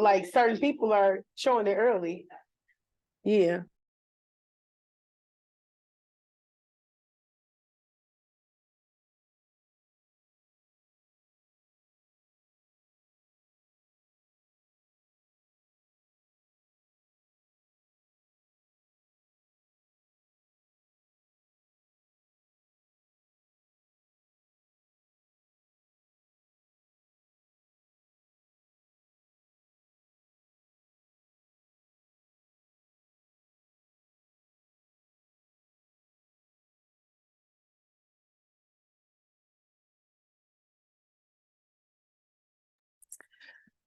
like certain people are showing it early. Yeah.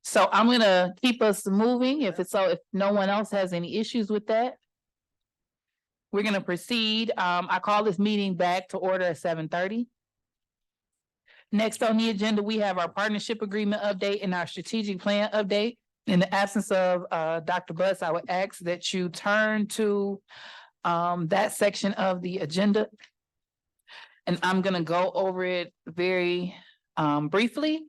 So I'm gonna keep us moving if no one else has any issues with that. We're gonna proceed. I call this meeting back to order at 7:30. Next on the agenda, we have our partnership agreement update and our strategic plan update. In the absence of Dr. Butts, I would ask that you turn to that section of the agenda. And I'm gonna go over it very briefly.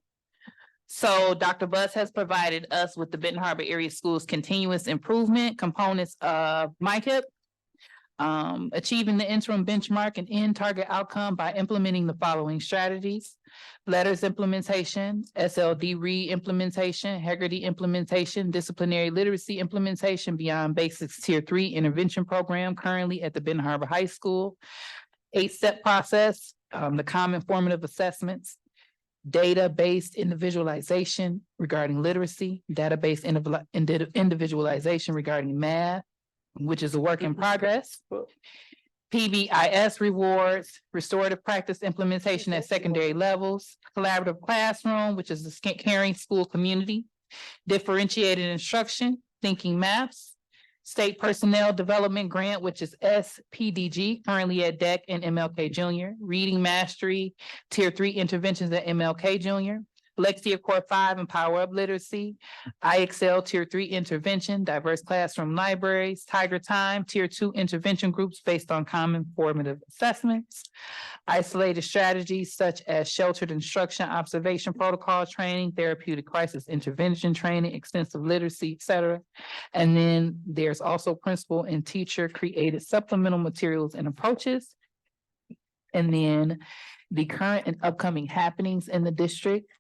So Dr. Butts has provided us with the Benton Harbor Area Schools Continuous Improvement components of MICAP. Achieving the interim benchmark and end target outcome by implementing the following strategies: letters implementation, SLD re-implementation, Haggerty implementation, disciplinary literacy implementation beyond basics tier 3 intervention program currently at the Benton Harbor High School, 8-step process, the common formative assessments, data-based individualization regarding literacy, database individualization regarding math, which is a work in progress. PBIS rewards, restorative practice implementation at secondary levels, collaborative classroom, which is the caring school community, differentiated instruction, thinking maps, state personnel development grant, which is SPDG, currently at DEC and MLK Junior, reading mastery, tier 3 interventions at MLK Junior, Lexia Core 5 and Power Up Literacy, IXL Tier 3 intervention, diverse classroom libraries, Tiger Time, Tier 2 intervention groups based on common formative assessments, isolated strategies such as sheltered instruction, observation protocol training, therapeutic crisis intervention training, extensive literacy, et cetera. And then there's also principal and teacher created supplemental materials and approaches. And then the current and upcoming happenings in the district.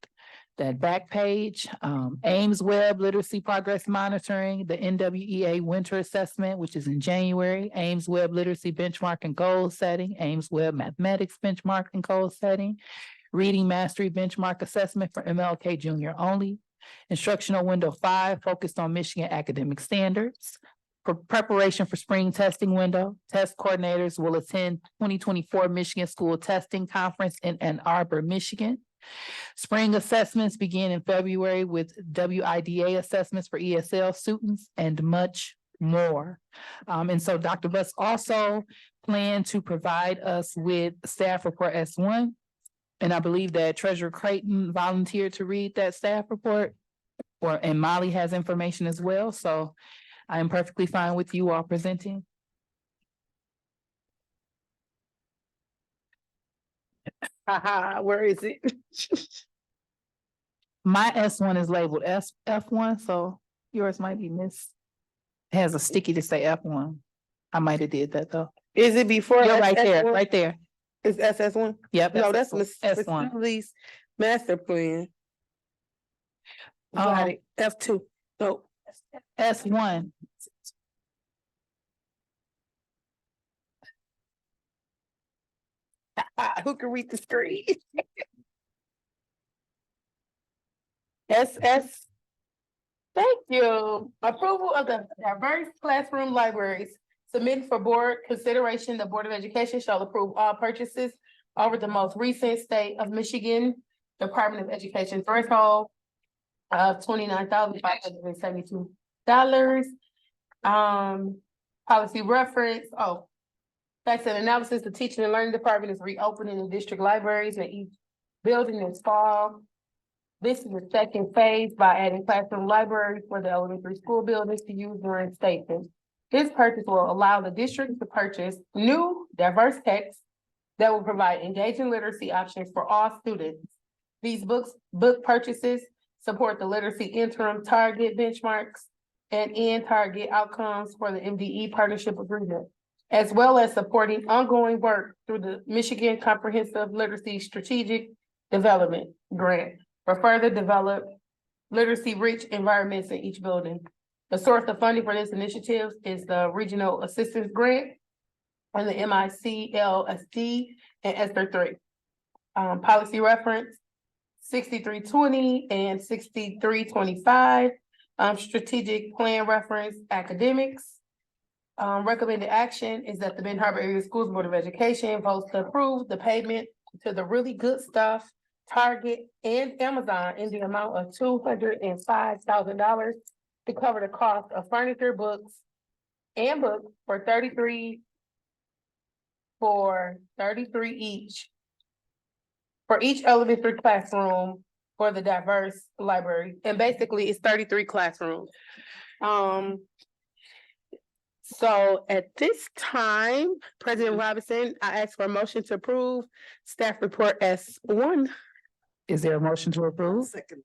That back page, Ames Web Literacy Progress Monitoring, the NWEA Winter Assessment, which is in January, Ames Web Literacy Benchmark and Goal Setting, Ames Web Mathematics Benchmark and Goal Setting, Reading Mastery Benchmark Assessment for MLK Junior only, Instructional Window 5 focused on Michigan academic standards, for preparation for spring testing window. Test coordinators will attend 2024 Michigan School Testing Conference in Ann Arbor, Michigan. Spring assessments begin in February with WIDA assessments for ESL students and much more. And so Dr. Butts also planned to provide us with staff report S1. And I believe that Treasurer Creighton volunteered to read that staff report, and Molly has information as well. So I am perfectly fine with you all presenting. Where is it? My S1 is labeled F1, so yours might be missed. It has a sticky to say F1. I might have did that though. Is it before? You're right there, SS1? right there. It's SS1? Yep. No, that's S1. facilities master plan. Got it. F2. No. S1. Who can read the screen? SS. Thank you. Approval of the diverse classroom libraries submitted for board consideration. The Board of Education shall approve all purchases over the most recent state of Michigan Department of Education threshold of $29,572. Policy reference. Facts and analysis, the teaching and learning department is reopening the district libraries in each building this fall. This is the second phase by adding classroom libraries for the elementary school buildings to use during statements. This purchase will allow the district to purchase new diverse texts that will provide engaging literacy options for all students. These book purchases support the literacy interim target benchmarks and end target outcomes for the MDE partnership agreement, as well as supporting ongoing work through the Michigan Comprehensive Literacy Strategic Development Grant for further develop literacy-rich environments in each building. The source of funding for this initiative is the Regional Assistance Grant and the MICLSD and ESSER 3. Policy reference 6320 and 6325. Strategic plan reference academics. Recommended action is that the Benton Harbor Area Schools Board of Education votes to approve the payment to the Really Good Stuff, Target, and Amazon in the amount of $205,000 to cover the cost of furniture, books for 33 each. For each elementary classroom for the diverse library, and basically it's 33 classrooms. So at this time, President Robinson, I ask for a motion to approve staff report S1. Is there a motion to approve? Second.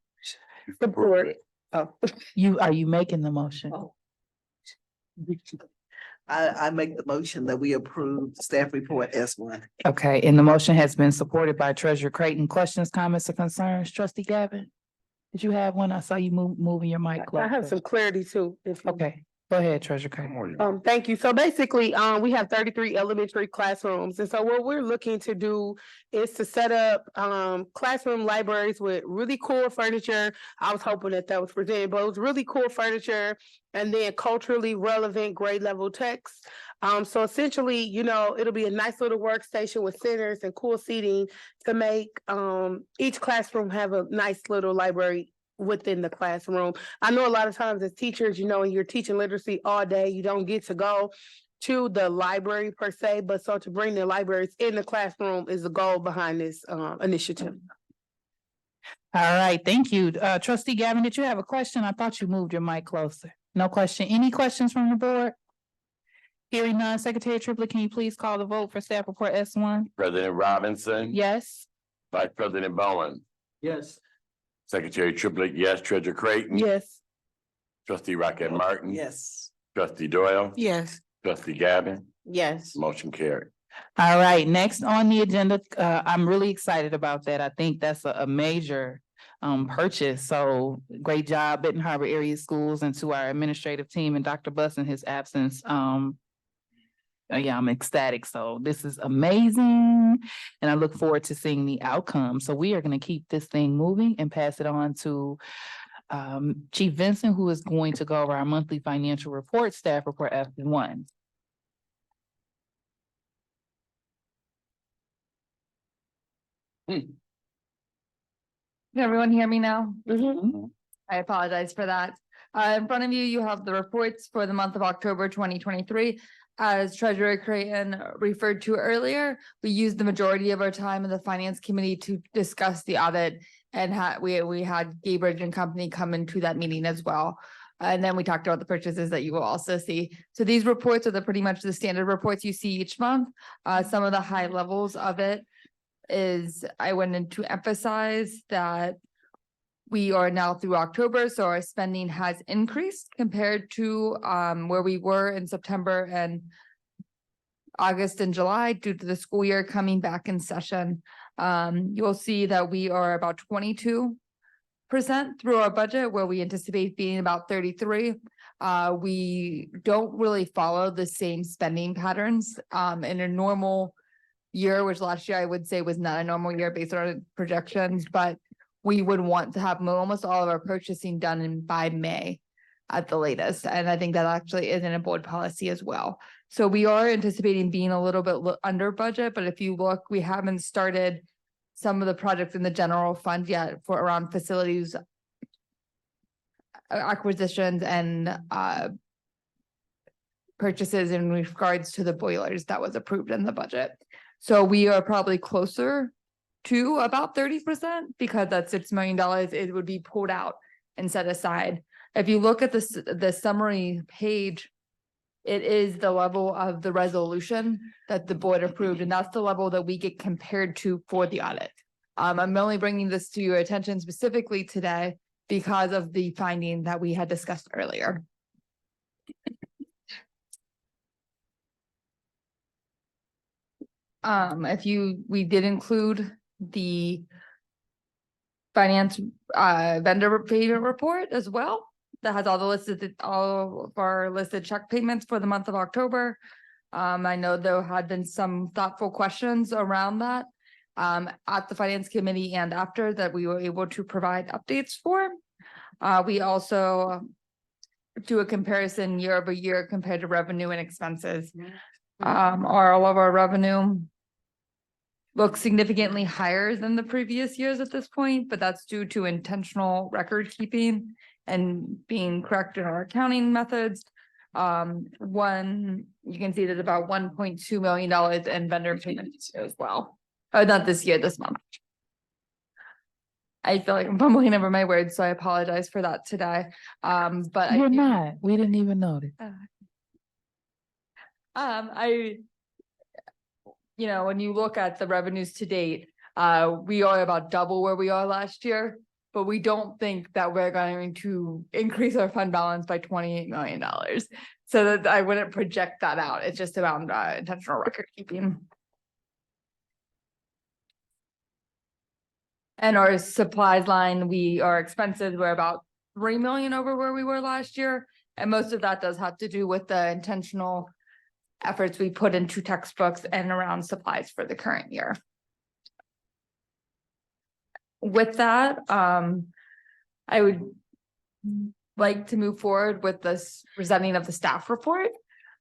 Support. Oh, Are you making the motion? Oh. I make the motion that we approve staff report S1. Okay, and the motion has been supported by Treasurer Creighton. Questions, comments, or concerns? Trustee Gavin? Did you have one? I saw you moving your mic. I have closer. some clarity too. Okay, go ahead, Treasurer Creighton. Thank you. So basically, we have 33 elementary classrooms. And so what we're looking to do is to set up, classroom libraries with really cool furniture. I was hoping that was presented, but it was really cool furniture and then culturally relevant grade level text. So essentially, it'll be a nice little workstation with centers and cool seating to make, each classroom have a nice little library within the classroom. I know a lot of times as teachers, when you're teaching literacy all day, you don't get to go to the library per se, but so to bring the libraries in the classroom is the goal behind this initiative. All right, thank you. Trustee Gavin, did you have a question? I thought you moved your mic closer. No question. Any questions from the board? Hearing none, Secretary Triplett, can you please call the vote for staff report S1? President Robinson. Yes. Vice President Bowen. Yes. Secretary Triplett, yes. Treasurer Creighton. Yes. Trustee Rocket Martin. Yes. Trustee Doyle. Yes. Trustee Gavin. Yes. Motion carried. All right, next on the agenda, I'm really excited about that. I think that's a major purchase. So great job, Benton Harbor Area Schools, and to our administrative team and Dr. Buss in his absence. Yeah, I'm ecstatic. So this is amazing. And I look forward to seeing the outcome. So we are going to keep this thing moving and pass it on to Chief Vincent, who is going to go over our monthly financial report, staff report F1. Can everyone hear me now? Mm-hmm. I apologize for that. In front of you, you have the reports for the month of October 2023. As Treasurer Creighton referred to earlier, we used the majority of our time in the Finance Committee to discuss the audit, and we had Gaybridge and Company come into that meeting as well. And then we talked about the purchases that you will also see. So these reports are pretty much the standard reports you see each month. Some of the high levels of it is I wanted to emphasize that we are now through October, so our spending has increased compared to where we were in September and August and July due to the school year coming back in session. You'll see that we are about 22% through our budget, where we anticipate being about 33. We don't really follow the same spending patterns in a normal year, which last year I would say was not a normal year based on our projections, but we would want to have almost all of our purchasing done by May at the latest. And I think that actually is in a board policy as well. So we are anticipating being a little bit under budget, but if you look, we haven't started some of the projects in the general fund yet for around facilities acquisitions and purchases in regards to the boilers that was approved in the budget. So we are probably closer to about 30% because that $6 million, it would be pulled out and set aside. If you look at the summary page, it is the level of the resolution that the board approved, and that's the level that we get compared to for the audit. I'm only bringing this to your attention specifically today because of the finding that we had discussed earlier. We did include the finance vendor payment report as well. That has all of our listed check payments for the month of October. I know there had been some thoughtful questions around that at the finance committee and after that we were able to provide updates for. We also do a comparison year over year compared to revenue and expenses. All of our revenue looks significantly higher than the previous years at this point, but that's due to intentional record keeping and being correct in our accounting methods. You can see there's about $1.2 million in vendor payments as well. Oh, not this year, this month. I feel like I'm fumbling over my words, so I apologize for that today. But You're not. We didn't even notice. When you look at the revenues to date, we are about double where we are last year, but we don't think that we're going to increase our fund balance by $28 million. So that I wouldn't project that out. It's just about intentional record keeping. And our supplies line, our expenses were about $3 million over where we were last year. And most of that does have to do with the intentional efforts we put into textbooks and around supplies for the current year. With that, I would like to move forward with this presenting of the staff report.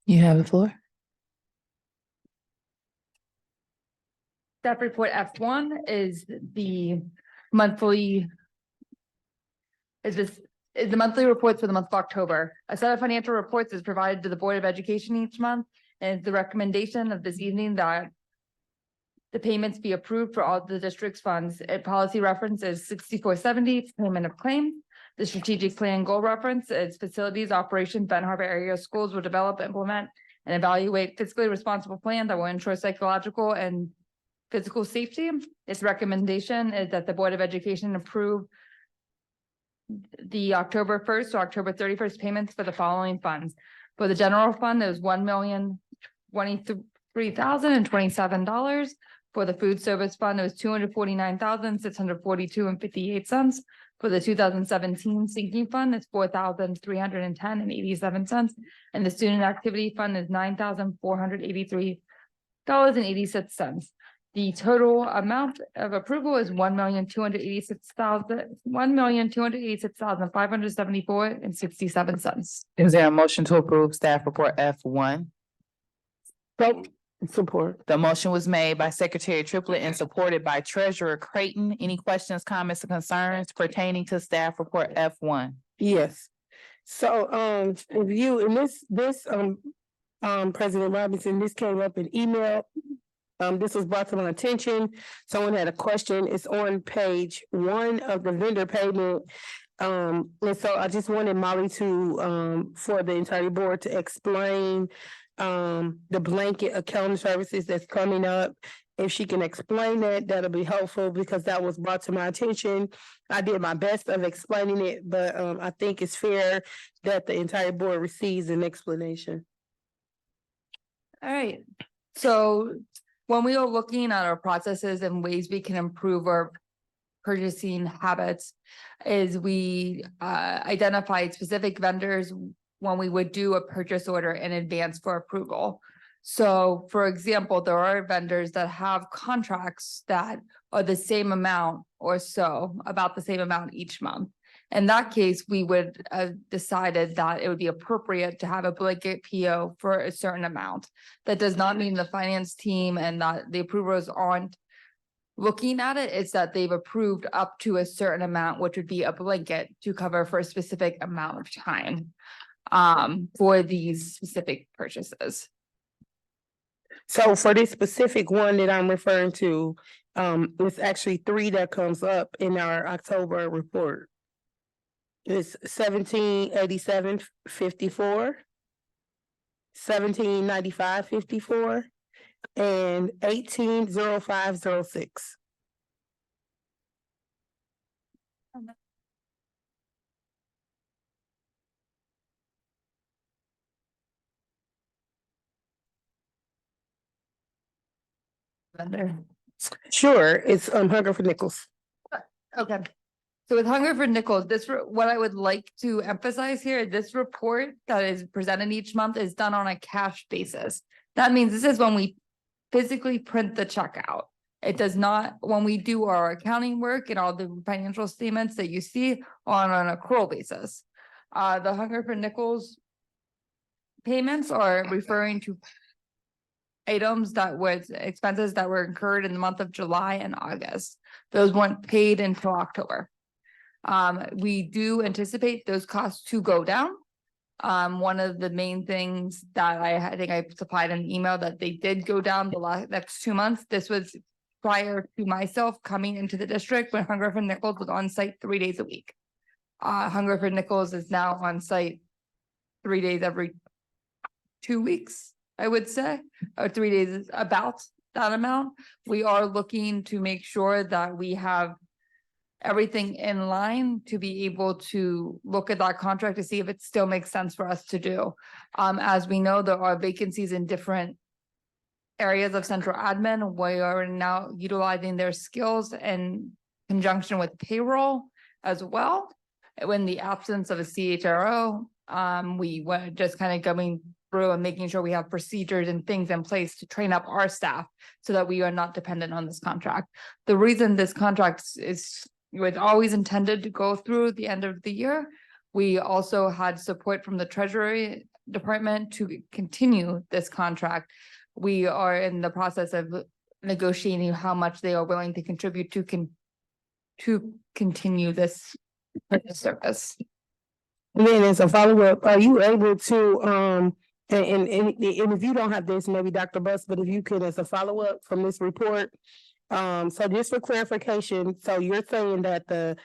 You have the floor. Staff report F1 is the monthly reports for the month of October. A set of financial reports is provided to the Board of Education each month, and it's the recommendation of this evening that the payments be approved for all the district's funds. A policy reference is 6470, payment of claims. The strategic plan goal reference is facilities, operations, Ben Harbor area schools will develop, implement, and evaluate fiscally responsible plan that will ensure psychological and physical safety. Its recommendation is that the Board of Education approve the October 1st to October 31st payments for the following funds. For the general fund, there's $1,023,027. For the food service fund, it was $249,642.58. For the 2017 sinking fund, it's $4,310.87. And the student activity fund is $9,483.86. The total amount of approval is $1,286,574.67. Is there a motion to approve staff report F1? Support. The motion was made by Secretary Triplett and supported by Treasurer Creighton. Any questions, comments, or concerns pertaining to staff report F1? Yes. So, review, and this President Robinson, this came up in email. This was brought to my attention. Someone had a question. It's on page 1 of the vendor payment. And so I just wanted Molly to, for the entire board to explain the blanket accounting services that's coming up. If she can explain that, that'll be helpful because that was brought to my attention. I did my best of explaining it, but I think it's fair that the entire board receives an explanation. All right. So when we are looking at our processes and ways we can improve our purchasing habits, is we identified specific vendors when we would do a purchase order in advance for approval. So for example, there are vendors that have contracts that are the same amount or so, about the same amount each month. In that case, we would have decided that it would be appropriate to have a blanket PO for a certain amount. That does not mean the finance team and that the approvers aren't looking at it. It's that they've approved up to a certain amount, which would be a blanket to cover for a specific amount of time for these specific purchases. So for this specific one that I'm referring to, it's actually 3 that comes up in our October report. It's 1787.54, 1795.54, and 1805.06. vendor. Sure, it's Hunger for Nichols. Okay. So with Hunger for Nichols, what I would like to emphasize here, this report that is presented each month is done on a cash basis. That means this is when we physically print the check out. It does not, when we do our accounting work and all the financial statements that you see on an accrual basis. The Hunger for Nichols payments are referring to items that was expenses that were incurred in the month of July and August. Those weren't paid until October. We do anticipate those costs to go down. One of the main things that I think I supplied an email that they did go down the next 2 months. This was prior to myself coming into the district when Hunger for Nichols was on site 3 days a week. Hunger for Nichols is now on site 3 days every 2 weeks, I would say, or 3 days is about that amount. We are looking to make sure that we have everything in line to be able to look at that contract to see if it still makes sense for us to do. As we know, there are vacancies in different areas of central admin. We are now utilizing their skills in conjunction with payroll as well. In the absence of a CHRO, we were just kind of going through and making sure we have procedures and things in place to train up our staff so that we are not dependent on this contract. The reason this contract was always intended to go through the end of the year. We also had support from the Treasury Department to continue this contract. We are in the process of negotiating how much they are willing to contribute to continue this service. And then as a follow-up, are you able to, and if you don't have this, maybe Dr. Buss, but if you could, as a follow-up from this report, so just for clarification, so you're saying that the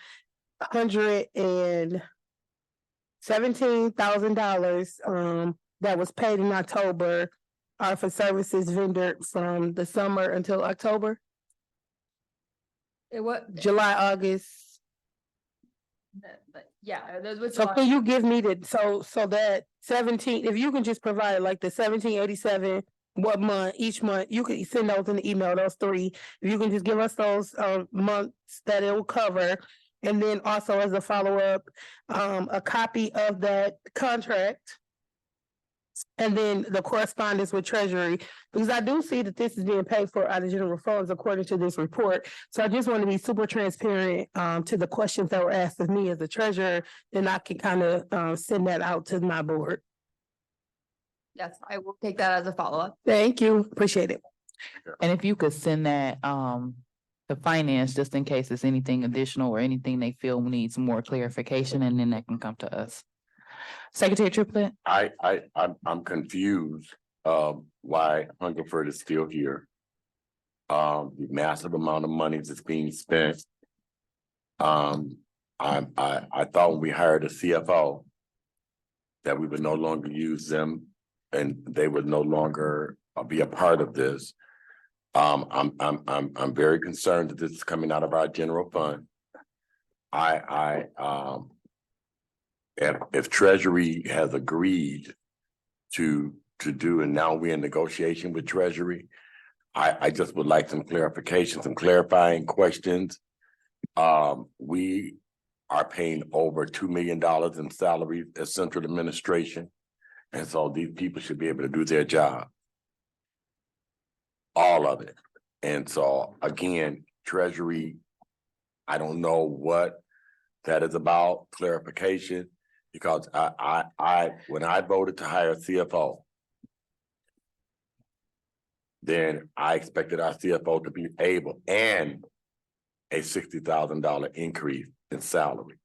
$117,000, that was paid in October are for services rendered from the summer until October, July, August? Yeah, those was. So can you give me so that 17, if you can just provide like the 1787, what month, each month, you can send those in the email, those three. If you can just give us those months that it will cover. And then also as a follow-up, a copy of that contract. And then the correspondence with Treasury, because I do see that this is being paid for out of general funds according to this report. So I just want to be super transparent to the questions that were asked of me as a treasurer, then I can kind of send that out to my board. Yes, I will take that as a follow-up. Thank you, appreciate it. And if you could send that, to finance, just in case it's anything additional or anything they feel needs more clarification, and then that can come to us. Secretary Triplett? I'm confused why Hungerford is still here. The massive amount of money that's being spent. I thought when we hired a CFO that we would no longer use them and they would no longer be a part of this. I'm very concerned that this is coming out of our general fund. If Treasury has agreed to do, and now we're in negotiation with Treasury, I just would like some clarification, some clarifying questions. We are paying over $2 million in salaries as central administration. And so these people should be able to do their job. All of it. And so again, Treasury, I don't know what that is about, clarification. Because when I voted to hire a CFO, then I expected our CFO to be able, and a $60,000 increase in salary.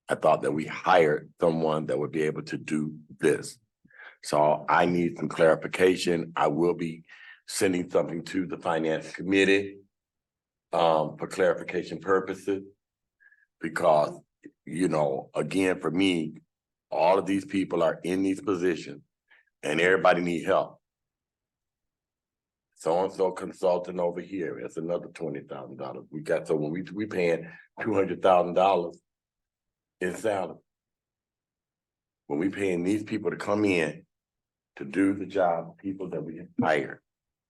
I thought that we hired someone that would be able to do this. So I need some clarification. I will be sending something to the finance committee for clarification purposes, because you know, again, for me, all of these people are in these positions and everybody need help. So-and-so consultant over here, that's another $20,000. We got, so when we paying $200,000 in salary. When we paying these people to come in to do the job, people that we hire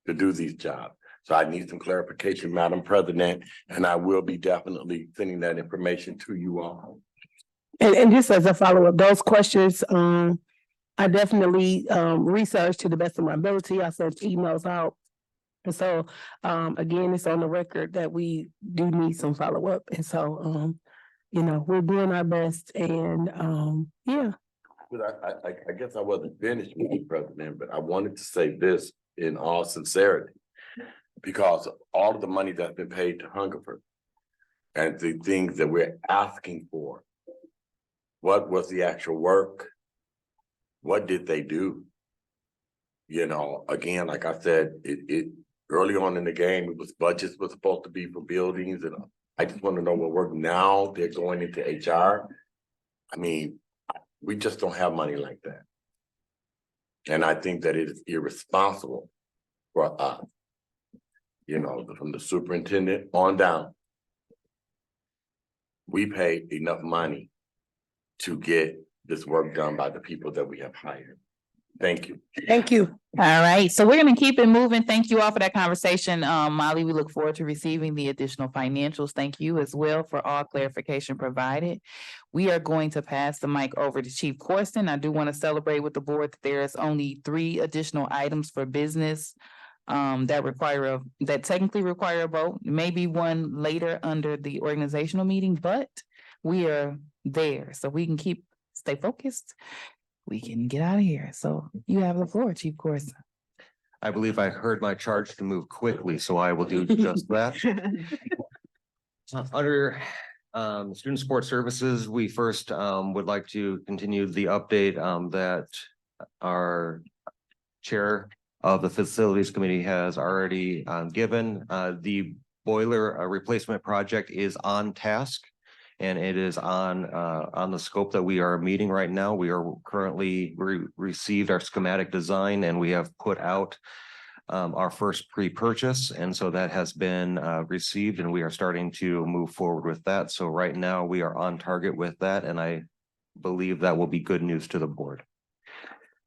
to do these jobs. So I need some clarification, Madam President, and I will be definitely sending that information to you all. And just as a follow-up, those questions, I definitely, researched to the best of my ability. I sent emails out. And so, again, it's on the record that we do need some follow-up. And so, you know, we're doing our best and, yeah. But I guess I wasn't finished, Mr. President, but I wanted to say this in all sincerity. Because all of the money that's been paid to Hungerford and the things that we're asking for. What was the actual work? What did they do? You know, again, like I said, it early on in the game, it was budgets was supposed to be for buildings, and I just want to know what work now they're going into HR. I mean, we just don't have money like that. And I think that it is irresponsible for us, you know, from the superintendent on down. We pay enough money to get this work done by the people that we have hired. Thank you. Thank you. All right, so we're gonna keep it moving. Thank you all for that conversation. Molly, we look forward to receiving the additional financials. Thank you as well for all clarification provided. We are going to pass the mic over to Chief Corson. I do want to celebrate with the board that there is only 3 additional items for business that technically require a vote, maybe one later under the organizational meeting, but we are there, so we can stay focused. We can get out of here. So you have the floor, Chief Corson. I believe I heard my charge to move quickly, so I will do just that. Under student support services, we first would like to continue the update that our chair of the facilities committee has already given. The boiler replacement project is on task. And it is on the scope that we are meeting right now. We are currently received our schematic design and we have put out our first pre-purchase. And so that has been received and we are starting to move forward with that. So right now we are on target with that. And I believe that will be good news to the board.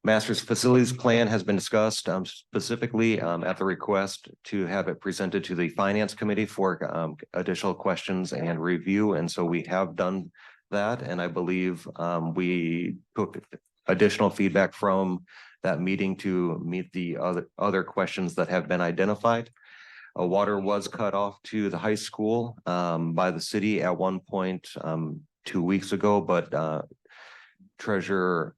Master's facilities plan has been discussed specifically at the request to have it presented to the finance committee for additional questions and review. And so we have done that. And I believe we took additional feedback from that meeting to meet the other questions that have been identified. Water was cut off to the high school by the city at one point 2 weeks ago, but Treasurer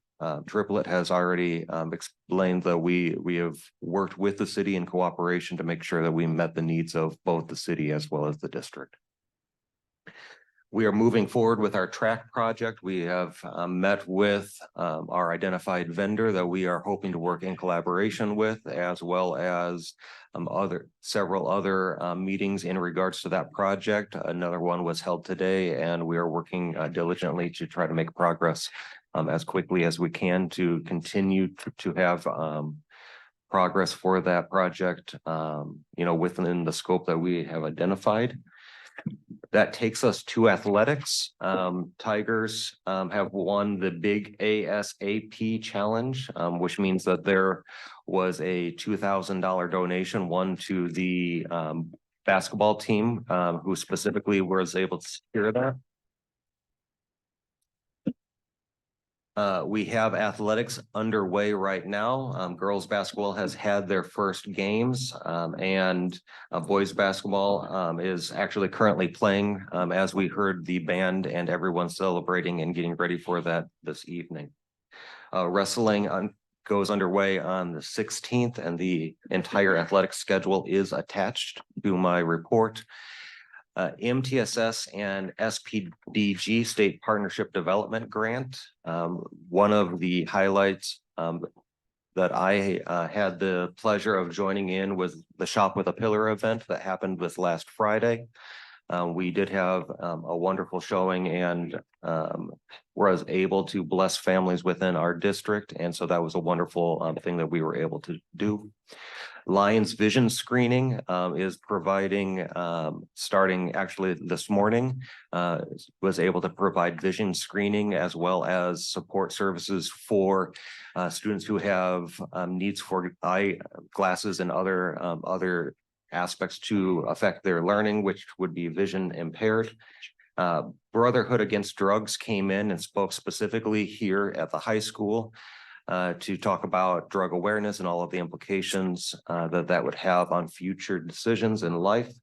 Triplett has already explained that we have worked with the city in cooperation to make sure that we met the needs of both the city as well as the district. We are moving forward with our track project. We have met with our identified vendor that we are hoping to work in collaboration with, as well as several other meetings in regards to that project. Another one was held today, and we are working diligently to try to make progress as quickly as we can to continue to have progress for that project, you know, within the scope that we have identified. That takes us to athletics. Tigers have won the big ASAP challenge, which means that there was a $2,000 donation won to the basketball team who specifically was able to secure that. We have athletics underway right now. Girls basketball has had their first games and boys basketball is actually currently playing as we heard the band and everyone celebrating and getting ready for that this evening. Wrestling goes underway on the 16th and the entire athletic schedule is attached to my report. MTSS and SPDG State Partnership Development Grant. One of the highlights that I had the pleasure of joining in was the Shop with a Pillar event that happened this last Friday. We did have a wonderful showing and was able to bless families within our district. And so that was a wonderful thing that we were able to do. Lions Vision Screening is providing, starting actually this morning, was able to provide vision screening as well as support services for students who have needs for eye glasses and other aspects to affect their learning, which would be vision impaired. Brotherhood Against Drugs came in and spoke specifically here at the high school to talk about drug awareness and all of the implications that would have on future decisions in life.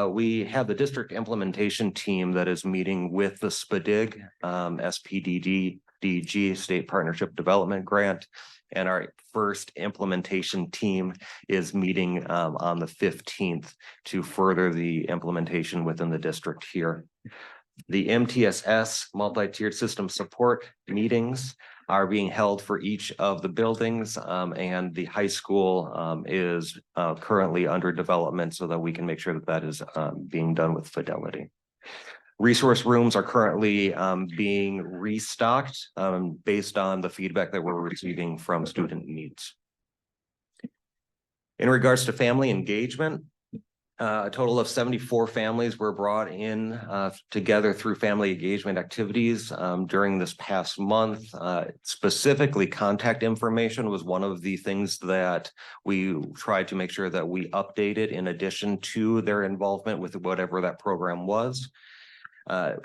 We have the district implementation team that is meeting with the SPDIG, SPDG State Partnership Development Grant. And our first implementation team is meeting on the 15th to further the implementation within the district here. The MTSS multi-tiered system support meetings are being held for each of the buildings, and the high school is currently under development so that we can make sure that that is being done with fidelity. Resource rooms are currently being restocked based on the feedback that we're receiving from student needs. In regards to family engagement, a total of 74 families were brought in together through family engagement activities during this past month. Specifically, contact information was one of the things that we tried to make sure that we updated in addition to their involvement with whatever that program was.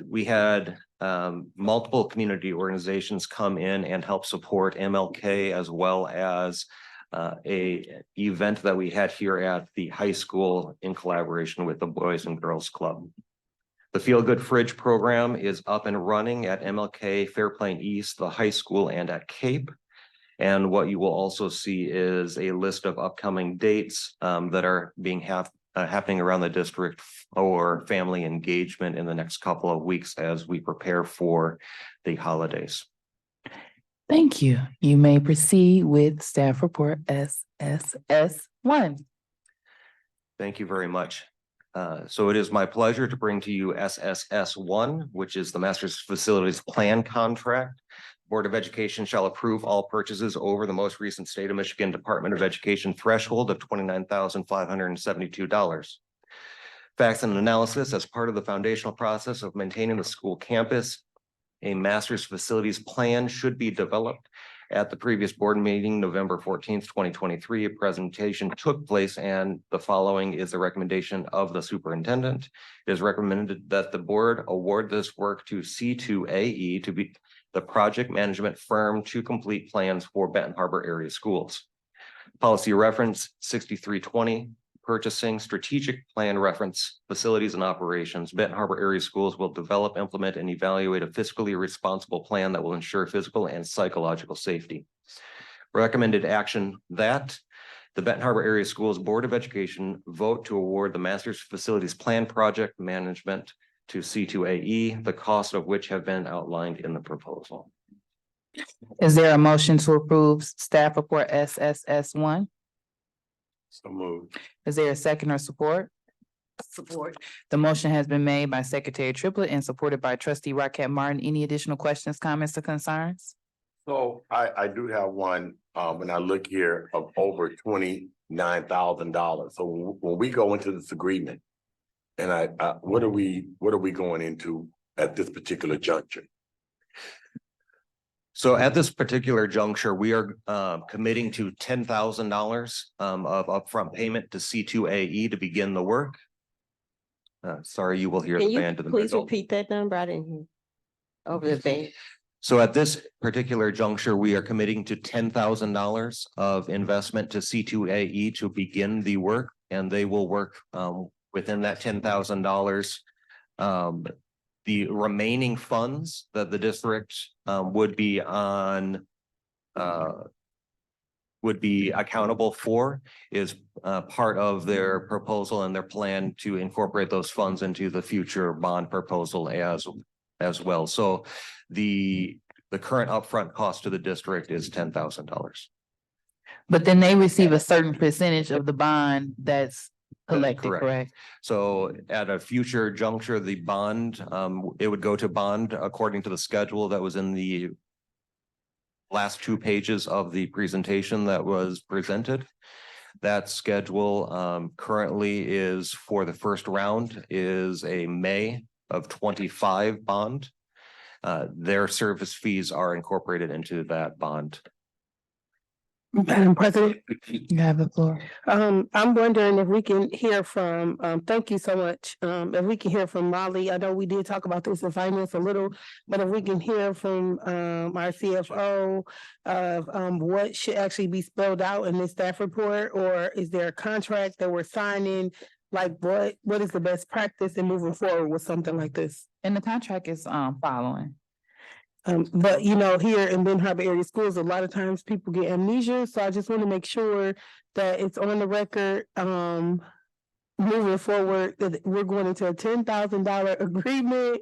We had multiple community organizations come in and help support MLK, as well as a event that we had here at the high school in collaboration with the Boys and Girls Club. The Feel Good Fridge program is up and running at MLK, Fairplain East, the high school, and at Cape. And what you will also see is a list of upcoming dates that are being happening around the district for family engagement in the next couple of weeks as we prepare for the holidays. Thank you. You may proceed with staff report SSS1. Thank you very much. So it is my pleasure to bring to you SSS1, which is the Master's Facilities Plan Contract. Board of Education shall approve all purchases over the most recent State of Michigan Department of Education threshold of $29,572. Facts and analysis as part of the foundational process of maintaining the school campus. A master's facilities plan should be developed. At the previous board meeting, November 14th, 2023, a presentation took place, and the following is the recommendation of the superintendent. It is recommended that the board award this work to C2AE to be the project management firm to complete plans for Benton Harbor area schools. Policy reference 6320. Purchasing strategic plan reference facilities and operations. Benton Harbor area schools will develop, implement, and evaluate a fiscally responsible plan that will ensure physical and psychological safety. Recommended action that the Benton Harbor area schools Board of Education vote to award the master's facilities plan project management to C2AE, the cost of which have been outlined in the proposal. Is there a motion to approve staff report SSS1? So moved. Is there a second or support? Support. The motion has been made by Secretary Triplett and supported by Trustee Rocket Martin. Any additional questions, comments, or concerns? So I do have one, when I look here of over $29,000. So when we go into this agreement, and what are we going into at this particular juncture? So at this particular juncture, we are committing to $10,000 of upfront payment to C2AE to begin the work. Sorry, you will hear Can the you band in the please middle. repeat that number? I didn't hear. Over the band. So at this particular juncture, we are committing to $10,000 of investment to C2AE to begin the work, and they will work within that $10,000. The remaining funds that the district would be accountable for is part of their proposal and their plan to incorporate those funds into the future bond proposal as well. So the current upfront cost to the district is $10,000. But then they receive a certain percentage of the bond that's collected, correct? So at a future juncture, the bond, it would go to bond according to the schedule that was in the last 2 pages of the presentation that was presented. That schedule currently is for the first round is a May of 25 bond. Their service fees are incorporated into that bond. Madam President, You have the floor. I'm wondering if we can hear from, thank you so much. If we can hear from Molly, I know we did talk about this in finance a little, but if we can hear from, our CFO of, what should actually be spelled out in this staff report, or is there a contract that we're signing? Like what is the best practice in moving forward with something like this? And the contract is following. But you know, here in Ben Harbor area schools, a lot of times people get amnesia, so I just want to make sure that it's on the record, moving forward, that we're going into a $10,000 agreement,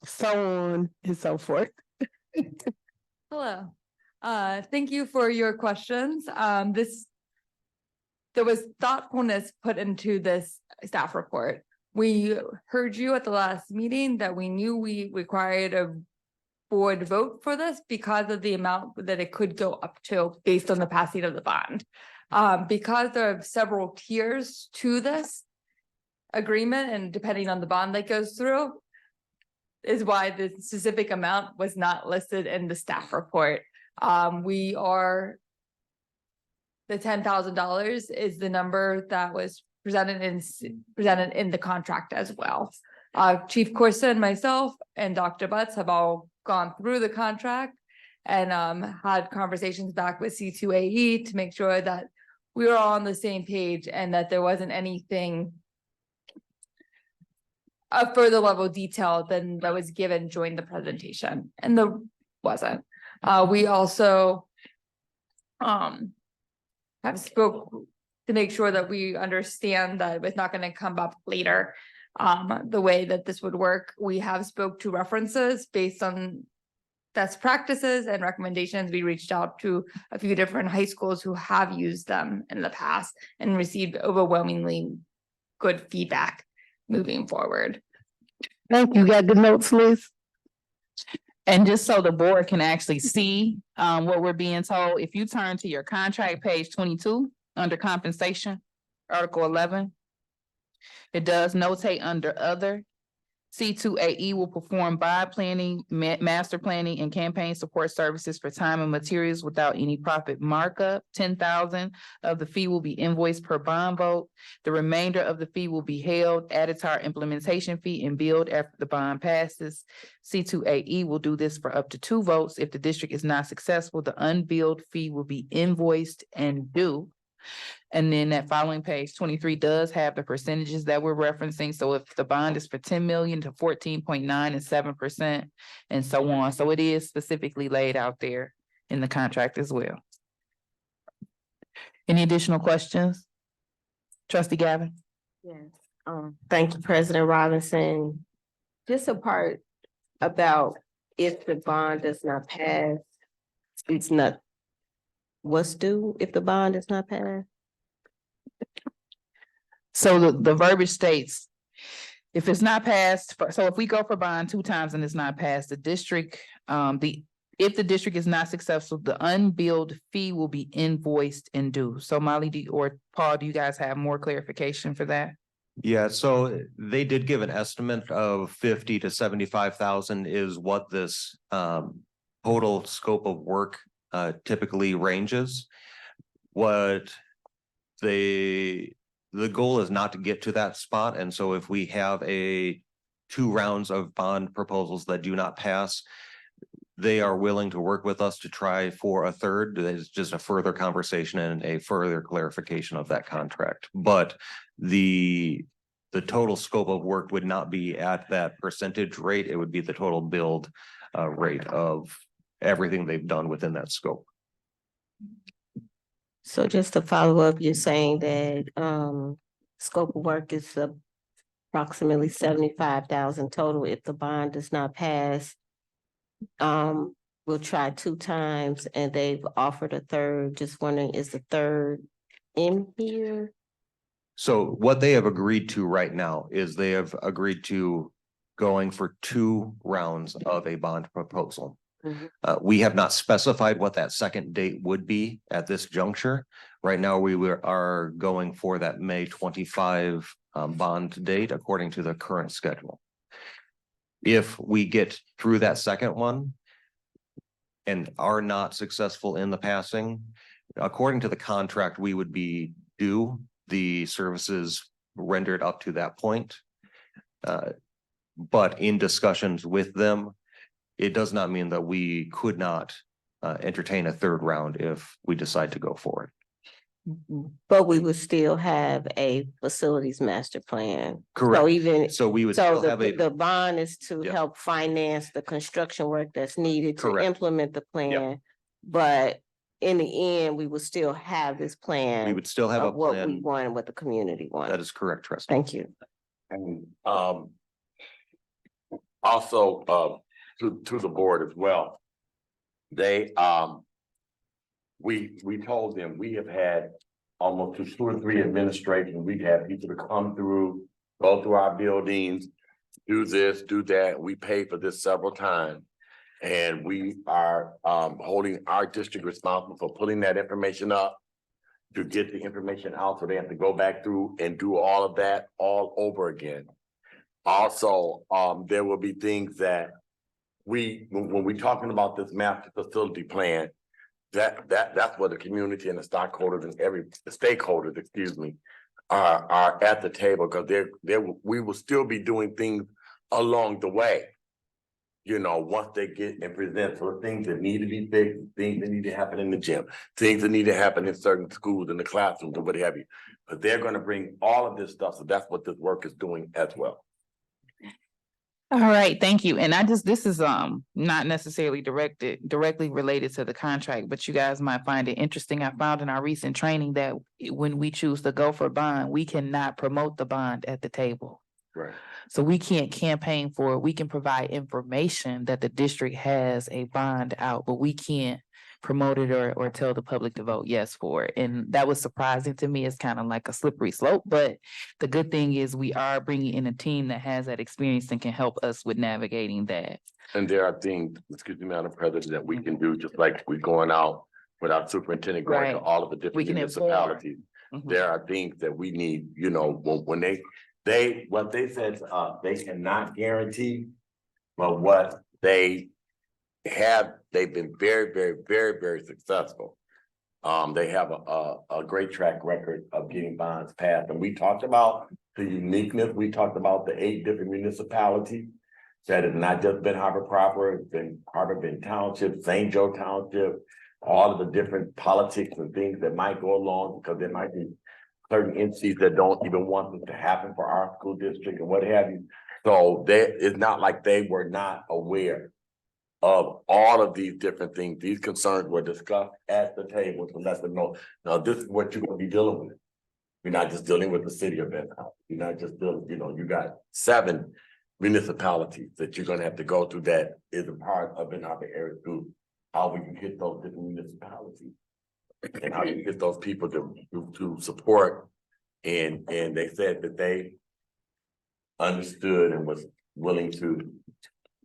so on and so forth. Hello. Thank you for your questions. There was thoughtfulness put into this staff report. We heard you at the last meeting that we knew we required a board vote for this because of the amount that it could go up to based on the passing of the bond. Because there are several tiers to this agreement and depending on the bond that goes through is why the specific amount was not listed in the staff report. The $10,000 is the number that was presented in the contract as well. Chief Corsa and myself and Dr. Butts have all gone through the contract and had conversations back with C2AE to make sure that we were all on the same page and that there wasn't anything a further level of detail than that was given during the presentation, and there wasn't. We also have spoke to make sure that we understand that it's not going to come up later. The way that this would work, we have spoke to references based on best practices and recommendations. We reached out to a few different high schools who have used them in the past and received overwhelmingly good feedback moving forward. Thank you. Got the notes, Liz? And just so the board can actually see what we're being told, if you turn to your contract, page 22, under compensation, Article 11. It does notate under other. C2AE will perform bond planning, master planning, and campaign support services for time and materials without any profit markup. 10,000 of the fee will be invoiced per bond vote. The remainder of the fee will be held, added to our implementation fee, and billed after the bond passes. C2AE will do this for up to 2 votes. If the district is not successful, the unbilled fee will be invoiced and due. And then that following page 23 does have the percentages that we're referencing. So if the bond is for 10 million to 14.9 and 7% and so on. So it is specifically laid out there in the contract as well. Any additional questions? Trustee Gavin? Yes, thank you, President Robinson. Just a part about if the bond does not pass, it's not, what's due if the bond does not pass? So the verbiage states, if it's not passed, so if we go for bond 2 times and it's not passed, the district, if the district is not successful, the unbilled fee will be invoiced and due. So Molly, or Paul, do you guys have more clarification for that? Yeah, so they did give an estimate of 50 to 75,000 is what this total scope of work typically ranges. What the goal is not to get to that spot, and so if we have 2 rounds of bond proposals that do not pass, they are willing to work with us to try for a third. It's just a further conversation and a further clarification of that contract. But the total scope of work would not be at that percentage rate. It would be the total build rate of everything they've done within that scope. So just to follow up, you're saying that scope of work is approximately 75,000 total if the bond does not pass. We'll try 2 times and they've offered a third. Just wondering, is the third in here? So what they have agreed to right now is they have agreed to going for 2 rounds of a bond proposal. We have not specified what that second date would be at this juncture. Right now, we are going for that May 25 bond date according to the current schedule. If we get through that second one, and are not successful in the passing, according to the contract, we would be due the services rendered up to that point. But in discussions with them, it does not mean that we could not entertain a third round if we decide to go for it. But we would still have a facilities master plan. So Correct. even, So we would so still have a, the bond is to Yep. help finance the construction work that's needed to Correct. implement the plan. But in the end, we will still have this we plan would still have a of what we plan. want and what the community That wants. is correct, trustee. Thank you. And also to the board as well. They we told them we have had almost 2 or 3 administrations. We've had people to come through, go through our buildings, do this, do that. We paid for this several times. And we are holding our district responsible for putting that information up to get the information out. So they have to go back through and do all of that all over again. Also, there will be things that when we're talking about this master facility plan, that's what the community and the stockholders and the stakeholders, excuse me, are at the table, because we will still be doing things along the way. You know, once they get and present, so things that need to be fixed, things that need to happen in the gym, things that need to happen in certain schools, in the classrooms, or what have you. But they're gonna bring all of this stuff, so that's what this work is doing as well. All right, thank you. And this is not necessarily directly related to the contract, but you guys might find it interesting. I found in our recent training that when we choose to go for bond, we cannot promote the bond at the table. Right. So we can't campaign for it. We can provide information that the district has a bond out, but we can't promote it or tell the public to vote yes for it. And that was surprising to me. It's kind of like a slippery slope, but the good thing is we are bringing in a team that has that experience and can help us with navigating that. And there are things, excuse me, Madam President, that we can do, just like we're going out with our superintendent going to Right. all of the We different can inform. municipalities. Mhm. There are things that we need, you know, when what they said to us, they cannot guarantee, but what they have, they've been very, very, very, very successful. They have a great track record of getting bonds passed, and we talked about the uniqueness. We talked about the 8 different municipalities. That has not just been Harbor proper, it's been Harbor Bend Township, St. Joe Township, all of the different politics and things that might go along, because there might be certain entities that don't even want this to happen for our school district and what have you. So it's not like they were not aware of all of these different things. These concerns were discussed at the table to let them know, now this is what you're gonna be dealing with. You're not just dealing with the city of Benton. You're not just dealing, you know, you got 7 municipalities that you're gonna have to go through that is a part of Benton Harbor area through how we can get those different municipalities. And how you get those people to support. And they said that they understood and was willing to,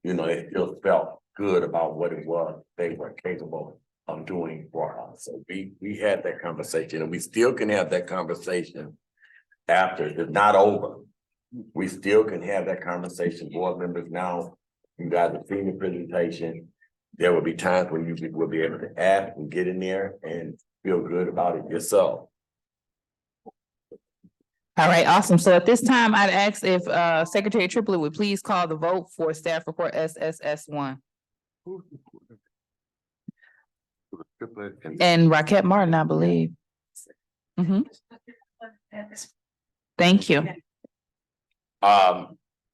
you know, they still felt good about what it was they were capable of doing for us. So we had that conversation, and we still can have that conversation after. It's not over. We still can have that conversation. Board members, now you got the senior presentation. There will be times when you will be able to ask and get in there and feel good about it yourself. All right, awesome. So at this time, I'd ask if Secretary Triplett would please call the vote for staff report SSS1. And Raquel Martin, I believe. Mhm. Thank you.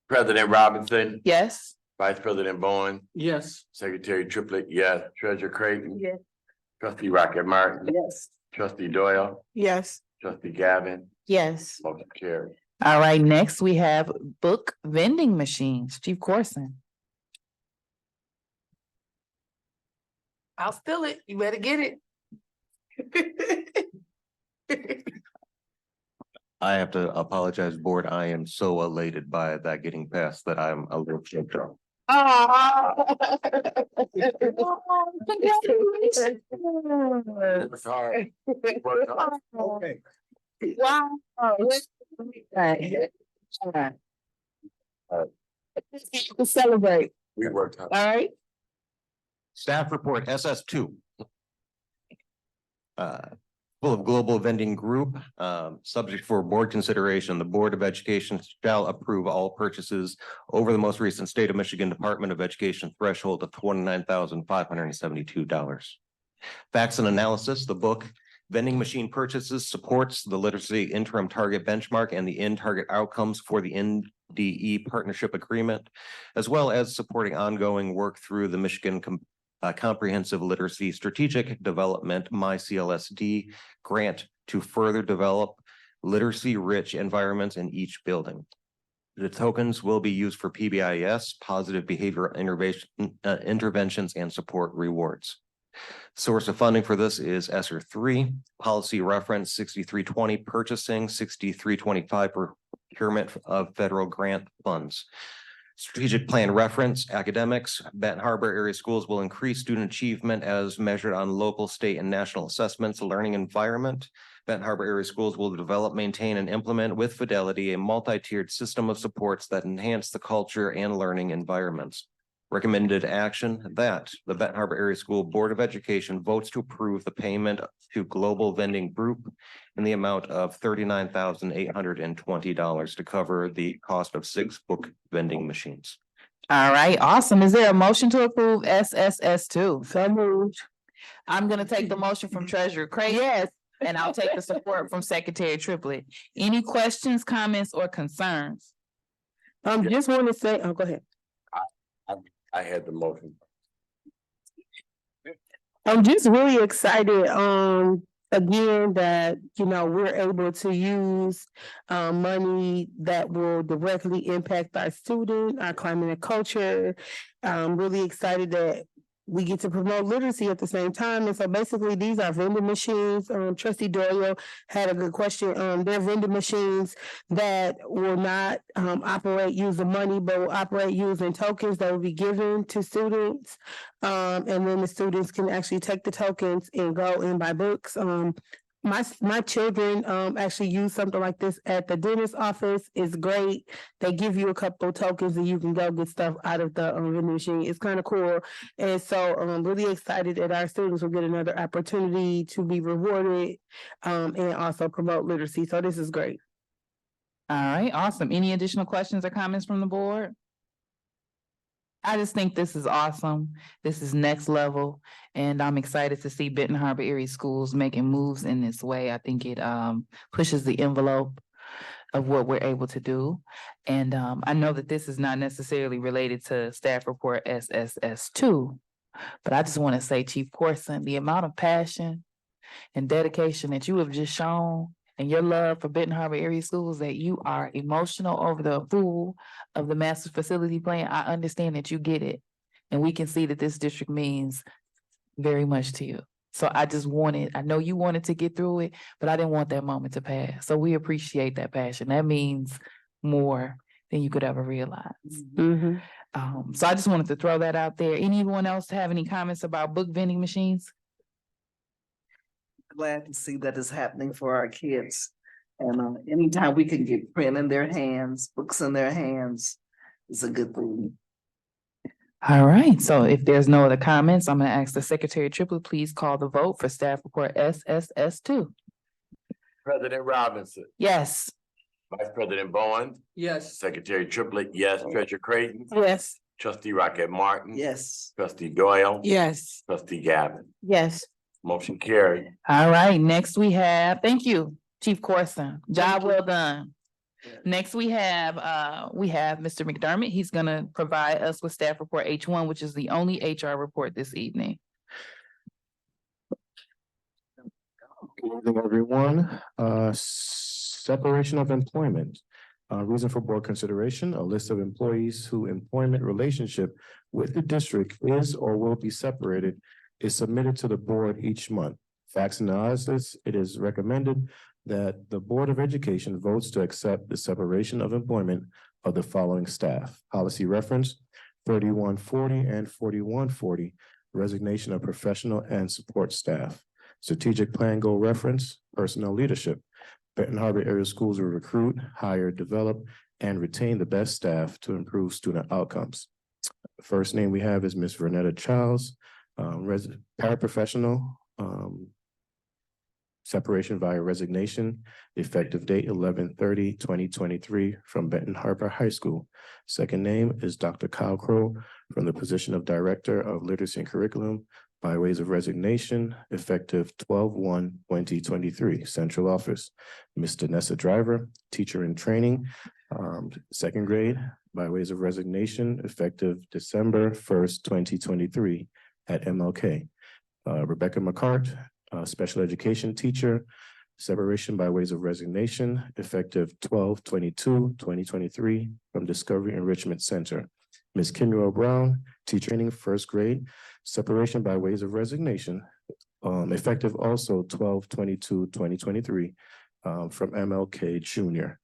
President Robinson, Yes. Vice President Bowen, Yes. Secretary Triplett, yes, Treasurer Creighton. Yes. Trustee Rocket Martin, Yes. Trustee Doyle, Yes. Trustee Gavin, Yes. motion carried. All right, next we have book vending machines. Chief Corson. I'll steal it. You better get it. I have to apologize, board. I am so elated by that getting passed that I'm a little choked up. Congratulations. Worked hard. Worked hard. Okay. Wow. To celebrate, We worked hard. all right? Staff report SS2. Full of Global Vending Group, subject for board consideration, the Board of Education shall approve all purchases over the most recent state of Michigan Department of Education threshold of $29,572. Facts and analysis, the book Vending Machine Purchases supports the literacy interim target benchmark and the end target outcomes for the NDE partnership agreement, as well as supporting ongoing work through the Michigan Comprehensive Literacy Strategic Development, MyCLSD grant to further develop literacy-rich environments in each building. The tokens will be used for PBIS, positive behavioral interventions and support rewards. Source of funding for this is ESSER 3, policy reference 6320, purchasing 6325, procurement of federal grant funds. Strategic plan reference, academics, Benton Harbor area schools will increase student achievement as measured on local, state, and national assessments, learning environment. Benton Harbor area schools will develop, maintain, and implement with fidelity a multi-tiered system of supports that enhance the culture and learning environments. Recommended action that the Benton Harbor Area School Board of Education votes to approve the payment to Global Vending Group in the amount of $39,820 to cover the cost of 6 book vending machines. All right, awesome. Is there a motion to approve SSS2? So moved. I'm gonna take the motion from Treasurer Creighton. Yes. And I'll take the support from Secretary Triplett. Any questions, comments, or concerns? Just want to say, oh, go ahead. I had the motion. I'm just really excited, again, that, we're able to use money that will directly impact our student, our climate and culture. I'm really excited that we get to promote literacy at the same time. And so basically these are vending machines. Trustee Doyle had a good question. They're vending machines that will not operate using money, but will operate using tokens that will be given to students. And then the students can actually take the tokens and go and buy books. My children actually use something like this at the dentist office. It's great. They give you a couple of tokens and you can go get stuff out of the vending machine. It's kind of cool. And so I'm really excited that our students will get another opportunity to be rewarded and also promote literacy. So this is great. All right, awesome. Any additional questions or comments from the board? I just think this is awesome. This is next level, and I'm excited to see Benton Harbor area schools making moves in this way. I think it pushes the envelope of what we're able to do. And I know that this is not necessarily related to staff report SSS2, but I just want to say, Chief Corson, the amount of passion and dedication that you have just shown and your love for Benton Harbor area schools, that you are emotional over the approval of the master facility plan. I understand that you get it. And we can see that this district means very much to you. So I know you wanted to get through it, but I didn't want that moment to pass. So we appreciate that passion. That means more than you could ever realize. Mm-hmm. So I just wanted to throw that out there. Anyone else have any comments about book vending machines? Glad to see that is happening for our kids. And anytime we can get print in their hands, books in their hands, is a good thing. All right, so if there's no other comments, I'm gonna ask the Secretary Triplett, please call the vote for staff report SSS2. President Robinson, Yes. Vice President Bowen, Yes. Secretary Triplett, yes, Treasurer Creighton, Yes. Trustee Rocket Martin. Yes. Trustee Doyle. Yes. Trustee Gavin, Yes. motion carried. All right, next we have, thank you, Chief Corson, job well done. Yeah. Next we have Mr. McDermott. He's gonna provide us with staff report H1, which is the only HR report this evening. Good evening, everyone. Separation of employment. Reason for board consideration, a list of employees whose employment relationship with the district is or will be separated is submitted to the board each month. Facts analysis, it is recommended that the Board of Education votes to accept the separation of employment of the following staff. Policy reference 3140 and 4140, resignation of professional and support staff. Strategic plan goal reference, personnel leadership. Benton Harbor area schools will recruit, hire, develop, and retain the best staff to improve student outcomes. The first name we have is Ms. Vernetta Childs. Paraprofessional, separation via resignation, effective date 11/30/2023 from Benton Harbor High School. Second name is Dr. Kyle Crow from the position of Director of Literacy and Curriculum by ways of resignation, effective 12/1/2023, Central Office. Ms. Danessa Driver, Teacher in Training, second grade, by ways of resignation, effective December 1st, 2023 at MLK. Rebecca McCart, Special Education Teacher, separation by ways of resignation, effective 12/22/2023 from Discovery Enrichment Center. Ms. Kimura Brown, Teacher Training, first grade, separation by ways of resignation, effective also 12/22/2023 from MLK Junior.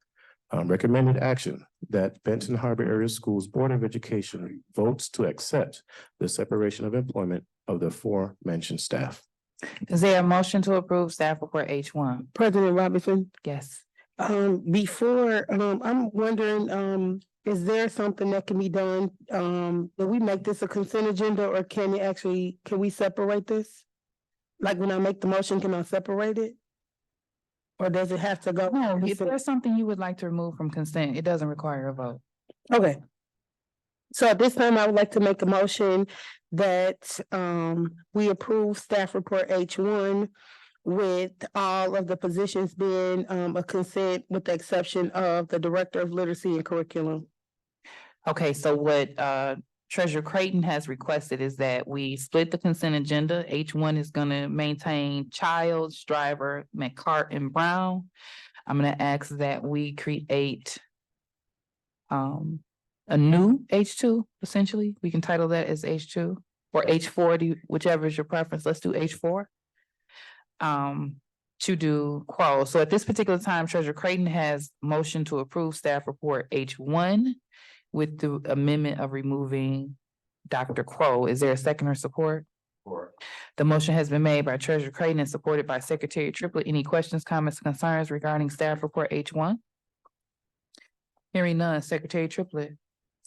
Recommended action that Benton Harbor Area Schools Board of Education votes to accept the separation of employment of the aforementioned staff. Is there a motion to approve staff report H1? President Robinson, Yes. before, I'm wondering, is there something that can be done? Do we make this a consent agenda or can we separate this? Like when I make the motion, can I separate it? Or does it have to go? No, if there's something you would like to remove from consent, it doesn't require a vote. Okay. So at this time, I would like to make a motion that we approve staff report H1 with all of the positions being a consent with the exception of the Director of Literacy and Curriculum. Okay, so what Treasurer Creighton has requested is that we split the consent agenda. H1 is gonna maintain Childs, Driver, McCart, and Brown. I'm gonna ask that we create a new H2, essentially. We can title that as H2 or H4, whichever is your preference. Let's do H4. To do Crow. So at this particular time, Treasurer Creighton has motion to approve staff report H1 with the amendment of removing Dr. Crow. Is there a second or support? The motion has been made by Treasurer Creighton and supported by Secretary Triplett. Any questions, comments, concerns regarding staff report H1? Hearing none, Secretary Triplett.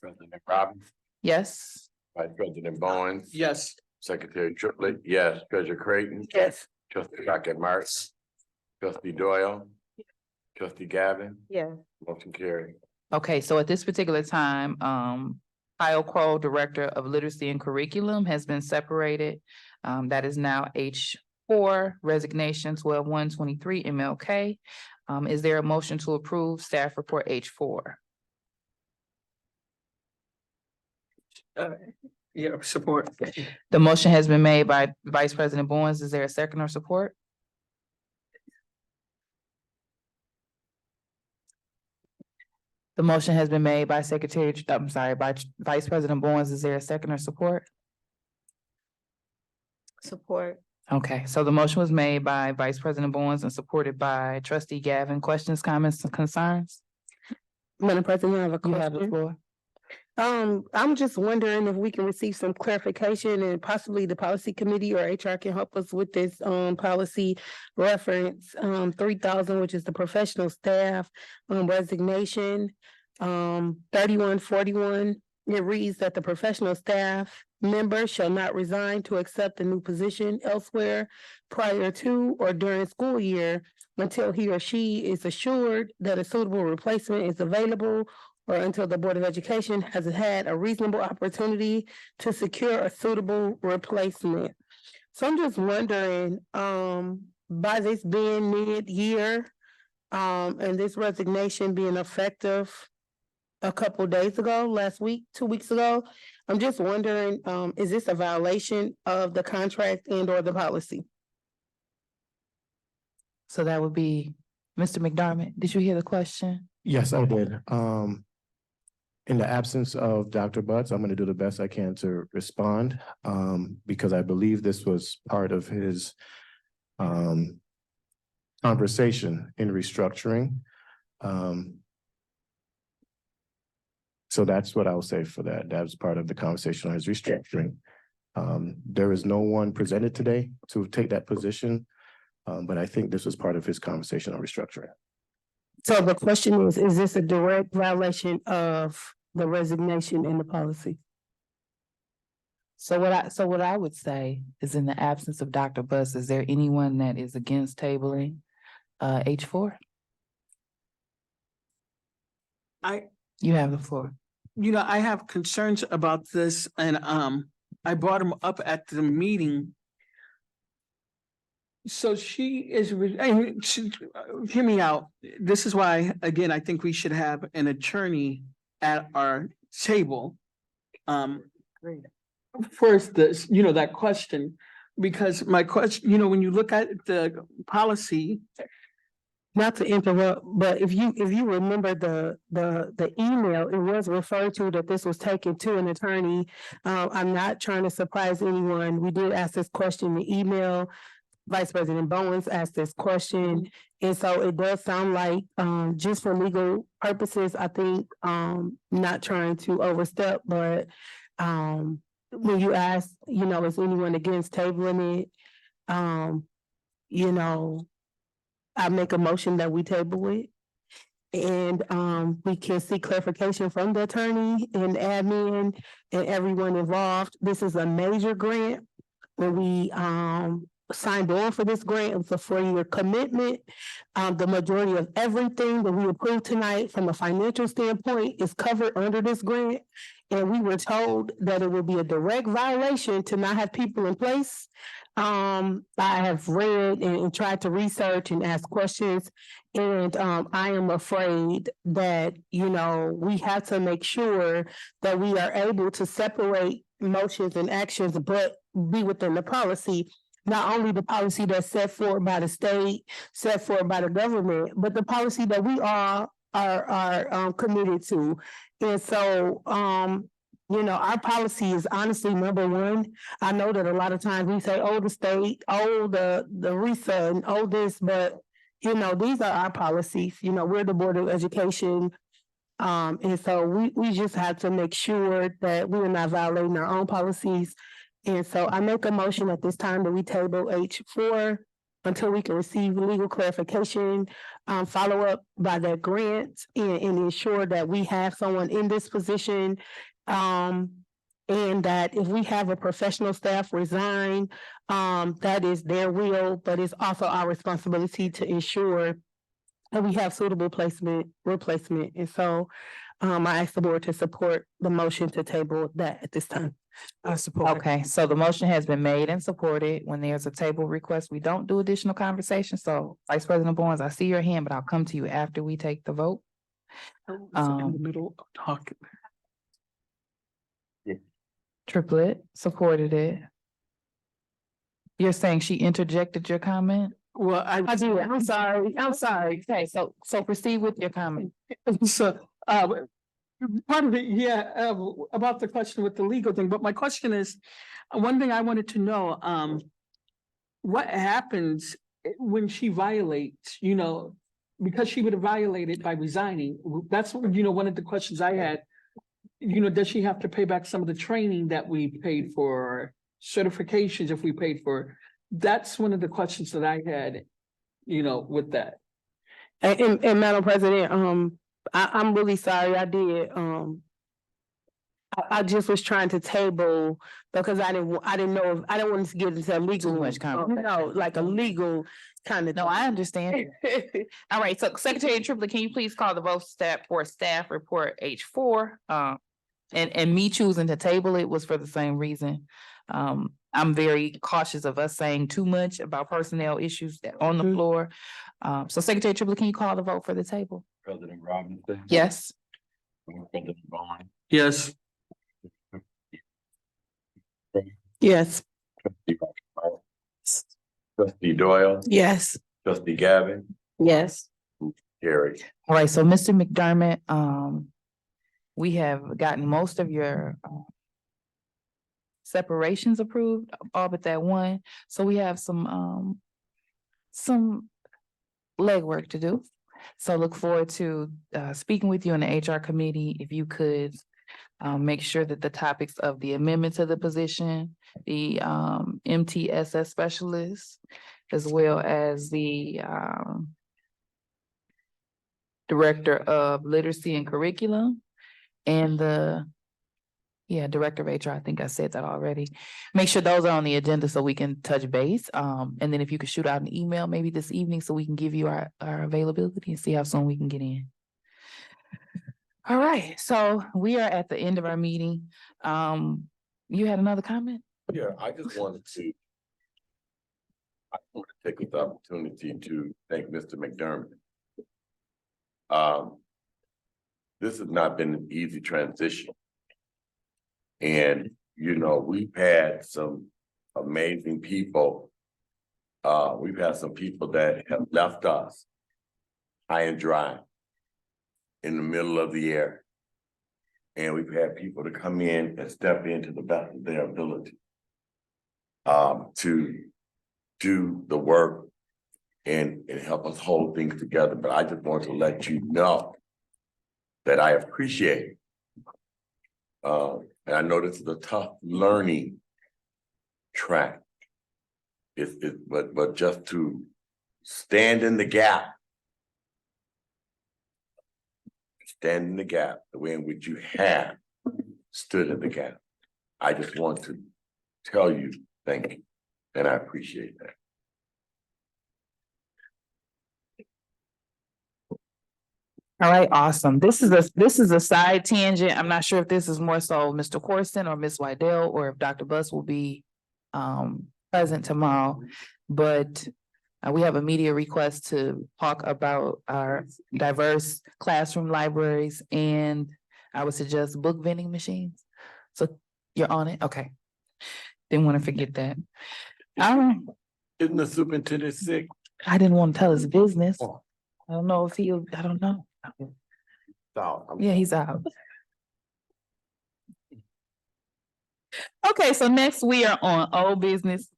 President Robbins, Yes. Vice President Bowens. Yes. Secretary Triplett, yes. Treasurer Creighton. Yes. Trustee Rocket Martin. Trustee Doyle. Trustee Gavin. Yeah. Motion carried. Okay, so at this particular time, Kyle Crow, Director of Literacy and Curriculum, has been separated. That is now H4, resignation 12/1/23 MLK. Is there a motion to approve staff report H4? Yeah, support. The motion has been made by Vice President Bowens. Is there a second or support? The motion has been made by by Vice President Bowens. Is there a second or support? Support. Okay, so the motion was made by Vice President Bowens and supported by Trustee Gavin. Questions, comments, and concerns? Madam President, I have a You have the question. floor. I'm just wondering if we can receive some clarification and possibly the policy committee or HR can help us with this policy reference 3,000, which is the professional staff resignation. 3141, it reads that the professional staff member shall not resign to accept a new position elsewhere prior to or during school year until he or she is assured that a suitable replacement is available or until the Board of Education has had a reasonable opportunity to secure a suitable replacement. So I'm just wondering, by this being mid-year, and this resignation being effective a couple days ago, last week, 2 weeks ago, I'm just wondering, is this a violation of the contract and or the policy? So that would be Mr. McDermott. Did you hear the question? Yes, I did. In the absence of Dr. Butts, I'm gonna do the best I can to respond, because I believe this was part of his conversation in restructuring. So that's what I'll say for that. That was part of the conversation on his restructuring. There is no one presented today to take that position, but I think this was part of his conversation on restructuring. So the question is this a direct violation of the resignation in the policy? So what I would say is, in the absence of Dr. Buss, is there anyone that is against tabling H4? You have the floor. I have concerns about this and I brought them up at the meeting. So she is, hear me out. This is why, again, I think we should have an attorney at our table. First, this, that question, because my question, when you look at the policy, Not to interrupt, but if you remember the email, it was referred to that this was taken to an attorney. I'm not trying to surprise anyone. We did ask this question in the email. Vice President Bowens asked this question. And so it does sound like, just for legal purposes, I think, not trying to overstep, but, when you ask, is anyone against tabling it? I make a motion that we table it. And we can seek clarification from the attorney and admin and everyone involved. This is a major grant. When we signed on for this grant, it's a 4-year commitment. The majority of everything that we approved tonight from a financial standpoint is covered under this grant. And we were told that it would be a direct violation to not have people in place. I have read and tried to research and ask questions. And I am afraid that, we have to make sure that we are able to separate motions and actions, but be within the policy. Not only the policy that's set forth by the state, set forth by the government, but the policy that we all are committed to. And so, our policy is honestly number one. I know that a lot of times we say, oh, the state, oh, the RESA, and oh, this, but, these are our policies. We're the Board of Education. And so we just have to make sure that we are not violating our own policies. And so I make a motion at this time that we table H4 until we can receive legal clarification, follow up by the grant, and ensure that we have someone in this position. And that if we have a professional staff resign, that is their will, but it's also our responsibility to ensure that we have suitable replacement. And so I ask the board to support the motion to table that at this time. I support. Okay, so the motion has been made and supported. When there's a table request, we don't do additional conversation. So Vice President Bowens, I see your hand, but I'll come to you after we take the vote. in the middle of talking. Triplet supported it. You're saying she interjected your comment? Well, I do. I'm sorry. Okay, so proceed with your comment. So, part of it, yeah, about the question with the legal thing, but my question is, one thing I wanted to know, what happens when she violates, because she would have violated by resigning? That's, one of the questions I had. Does she have to pay back some of the training that we paid for, certifications if we paid for? That's one of the questions that I had, with that. And Madam President, I'm really sorry. I did. I just was trying to table because I didn't know, I didn't want to get into a legal. Too much conversation. Like a legal kind of. No, I understand. All right, so Secretary Triplet, can you please call the vote for staff report H4? And me choosing to table it was for the same reason. I'm very cautious of us saying too much about personnel issues that on the floor. So Secretary Triplet, can you call the vote for the table? President Robinson. Yes. President Bowens. Yes. Yes. Trustee Ross. Trustee Doyle. Yes. Trustee Gavin. Yes. Carrie. All right, so Mr. McDermott, we have gotten most of your separations approved, all but that one. So we have some legwork to do. So look forward to speaking with you in the HR committee. If you could make sure that the topics of the amendment to the position, the MTSS specialist, as well as the director of literacy and curriculum, and the Yeah, Director of HR, I think I said that already. Make sure those are on the agenda so we can touch base. And then if you could shoot out an email maybe this evening so we can give you our availability and see how soon we can get in. All right, so we are at the end of our meeting. You had another comment? Yeah, I just wanted to. I want to take this opportunity to thank Mr. McDermott. This has not been an easy transition. And, you know, we've had some amazing people. We've had some people that have left us high and dry in the middle of the year. And we've had people to come in and step into the best of their ability. To do the work and help us hold things together. But I just want to let you know that I appreciate. And I know this is a tough learning track. But just to stand in the gap. Stand in the gap, the way in which you have stood in the gap. I just want to tell you thank you, and I appreciate that. All right, awesome. This is a side tangent. I'm not sure if this is more so Mr. Corson or Ms. Wydell, or if Dr. Buss will be present tomorrow. But we have a media request to talk about our diverse classroom libraries, and I would suggest book vending machines. So you're on it? Okay. Didn't want to forget that. Isn't the superintendent sick? I didn't want to tell his business. I don't know if I don't know. Yeah, he's out. Okay, so next we are on old business.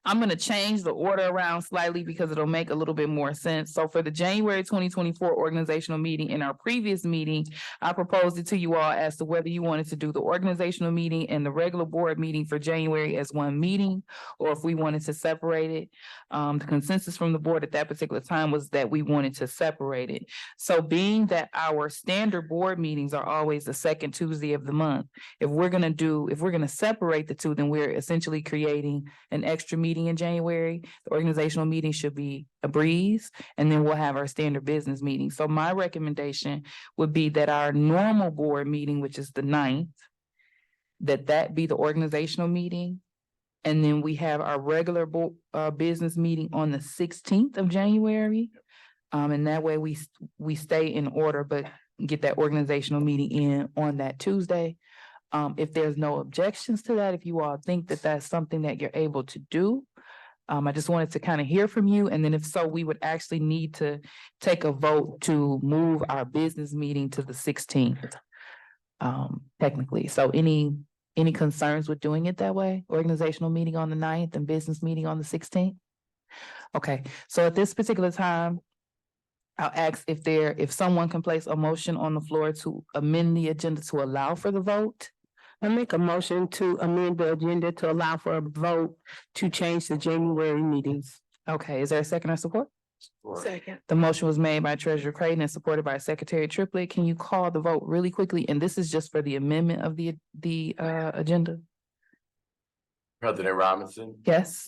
I'm gonna change the order around slightly because it'll make a little bit more sense. So for the January 2024 organizational meeting, in our previous meeting, I proposed it to you all as to whether you wanted to do the organizational meeting and the regular board meeting for January as one meeting, or if we wanted to separate it. The consensus from the board at that particular time was that we wanted to separate it. So being that our standard board meetings are always the second Tuesday of the month, if we're gonna separate the two, then we're essentially creating an extra meeting in January. The organizational meeting should be a breeze, and then we'll have our standard business meeting. So my recommendation would be that our normal board meeting, which is the 9th, that be the organizational meeting. And then we have our regular business meeting on the 16th of January. And that way we stay in order, but get that organizational meeting in on that Tuesday. If there's no objections to that, if you all think that that's something that you're able to do, I just wanted to kind of hear from you. And then if so, we would actually need to take a vote to move our business meeting to the 16th. Technically. So any concerns with doing it that way? Organizational meeting on the 9th and business meeting on the 16th? Okay, so at this particular time, I'll ask if someone can place a motion on the floor to amend the agenda to allow for the vote. I make a motion to amend the agenda to allow for a vote to change the January meetings. Okay, is there a second or support? Second. The motion was made by Treasurer Creighton and supported by Secretary Triplett. Can you call the vote really quickly? And this is just for the amendment of the agenda. President Robinson, Yes.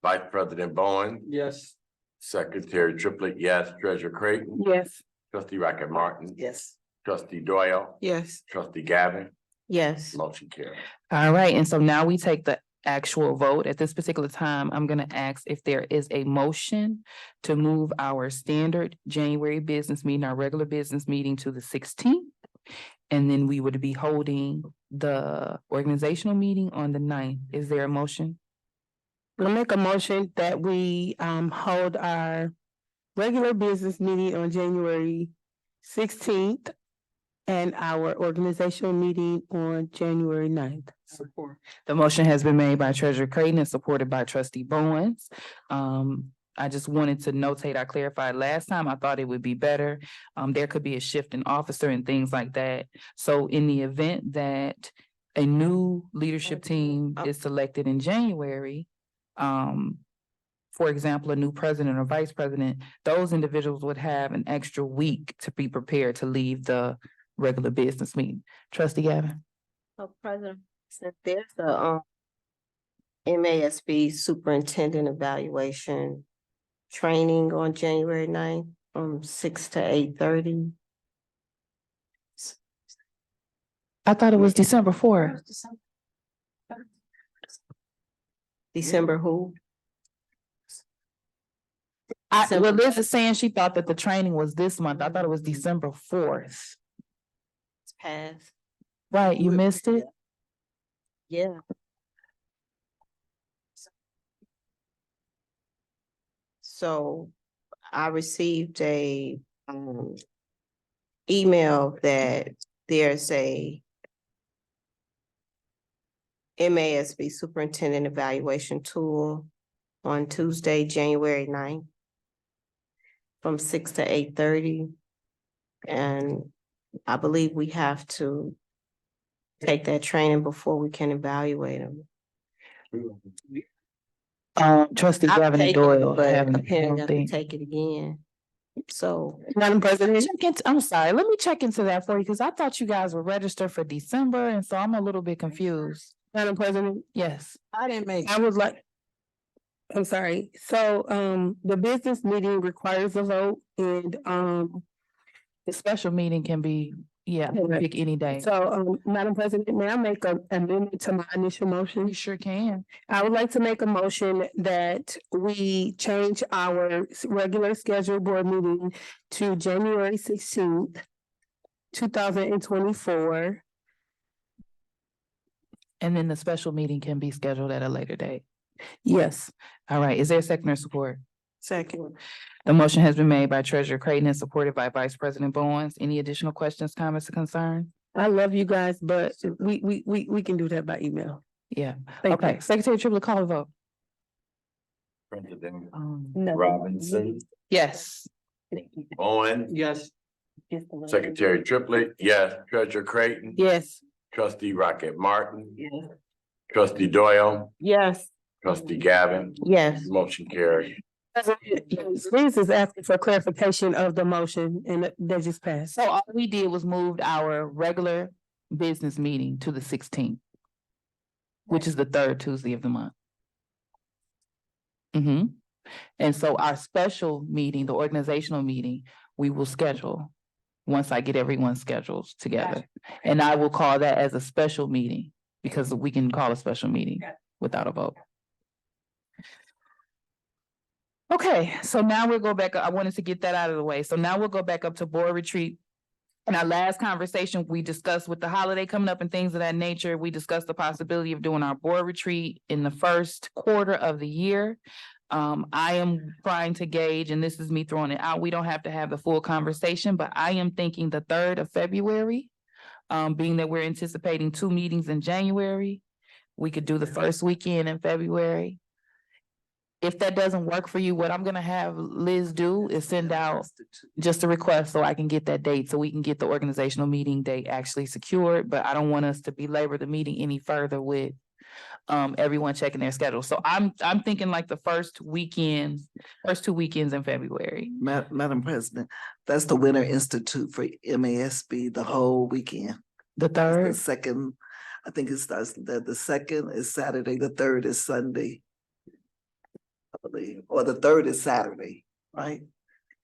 Vice President Bowen, Yes. Secretary Triplett, yes. Treasurer Creighton, Yes. Trustee Rocket Martin, Yes. Trustee Doyle, Yes. Trustee Gavin, Yes. motion carried. All right, and so now we take the actual vote. At this particular time, I'm gonna ask if there is a motion to move our standard January business meeting, our regular business meeting, to the 16th. And then we would be holding the organizational meeting on the 9th. Is there a motion? I'll make a motion that we hold our regular business meeting on January 16th and our organizational meeting on January 9th. Support. The motion has been made by Treasurer Creighton and supported by Trustee Bowens. I just wanted to notate, I clarified last time, I thought it would be better. There could be a shift in officer and things like that. So in the event that a new leadership team is selected in January, for example, a new president or vice president, those individuals would have an extra week to be prepared to leave the regular business meeting. Trustee Gavin? So President, since there's a MASB superintendent evaluation training on January 9th from 6 to 8:30. I thought it was December 4th. December who? Well, Liz is saying she thought that the training was this month. I thought it was December 4th. It's passed. Right, you missed it? Yeah. So I received a email that there's a MASB superintendent evaluation tool on Tuesday, January 9th from 6 to 8:30. And I believe we have to take that training before we can evaluate them. Trustee I've Gavin and taken it, Doyle but haven't. apparently I have to take it again. So, Madam President, I'm sorry, let me check into that for you, because I thought you guys were registered for December, and so I'm a little bit confused. Madam President, Yes. I didn't make. I would like. I'm sorry. So, the business meeting requires a vote and, The special meeting can be, pick any day. so, Madam President, may I make an amendment to my initial motion? You sure can. I would like to make a motion that we change our regular scheduled board meeting to January 16th, 2024. And then the special meeting can be scheduled at a later date. Yes. All right, is there a second or support? Second. The motion has been made by Treasurer Creighton and supported by Vice President Bowens. Any additional questions, comments, or concerns? I love you guys, but we can do that by email. Yeah, Thank okay. you. Secretary Triplett, call the vote. President No. Robinson, Yes. Owen, Yes. Secretary Triplett, yes, Treasurer Creighton, Yes. Trustee Rocket Martin, Trustee Doyle, yes. Trustee Gavin, Yes. motion carried. Reese is asking for clarification of the motion and that just passed. So all we did was moved our regular business meeting to the 16th, which is the third Tuesday of the month. And so our special meeting, the organizational meeting, we will schedule once I get everyone's schedules together. And I will call that as a special meeting, because we can call a special meeting without a vote. Okay, so now we'll go back. I wanted to get that out of the way. So now we'll go back up to board retreat. In our last conversation, we discussed with the holiday coming up and things of that nature, we discussed the possibility of doing our board retreat in the first quarter of the year. I am trying to gauge, and this is me throwing it out, we don't have to have the full conversation, but I am thinking the 3rd of February, being that we're anticipating 2 meetings in January, we could do the first weekend in February. If that doesn't work for you, what I'm gonna have Liz do is send out just a request so I can get that date, so we can get the organizational meeting date actually secured, but I don't want us to belabor the meeting any further with everyone checking their schedule. So I'm thinking like the first 2 weekends in February. Madam President, that's the Winter Institute for MASB, the whole weekend. The The 3rd, second, I think it starts, the second is Saturday, the third is Sunday. I believe, or the third is Saturday, right?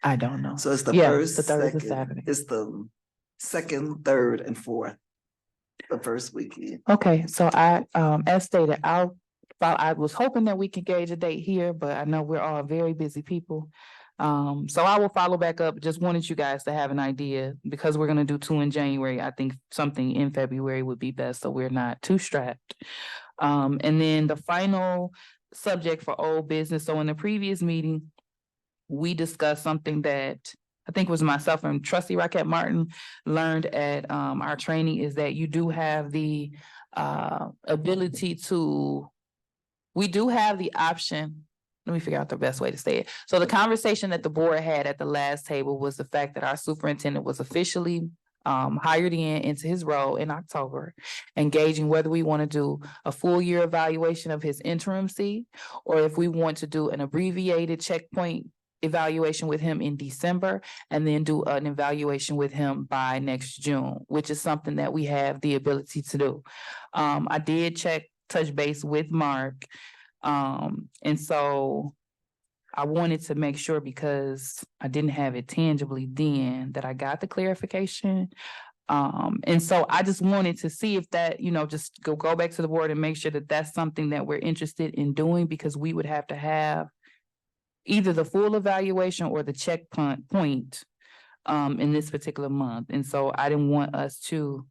I don't know. So it's the Yeah, first, the 3rd is a second, Saturday. it's the second, third, and fourth. The first weekend. Okay, so as stated, I was hoping that we could gauge a date here, but I know we're all very busy people. So I will follow back up. Just wanted you guys to have an idea, because we're gonna do 2 in January. I think something in February would be best, so we're not too strapped. And then the final subject for old business. So in the previous meeting, we discussed something that I think was myself and Trustee Rocket Martin learned at our training, is that you do have the ability to, we do have the option. Let me figure out the best way to say it. So the conversation that the board had at the last table was the fact that our superintendent was officially hired into his role in October, engaging whether we want to do a full year evaluation of his interim seat, or if we want to do an abbreviated checkpoint evaluation with him in December and then do an evaluation with him by next June, which is something that we have the ability to do. I did touch base with Mark. And so I wanted to make sure, because I didn't have it tangibly then, that I got the clarification. And so I just wanted to see if that, just go back to the board and make sure that that's something that we're interested in doing, because we would have to have either the full evaluation or the checkpoint in this particular month. And so I didn't want us to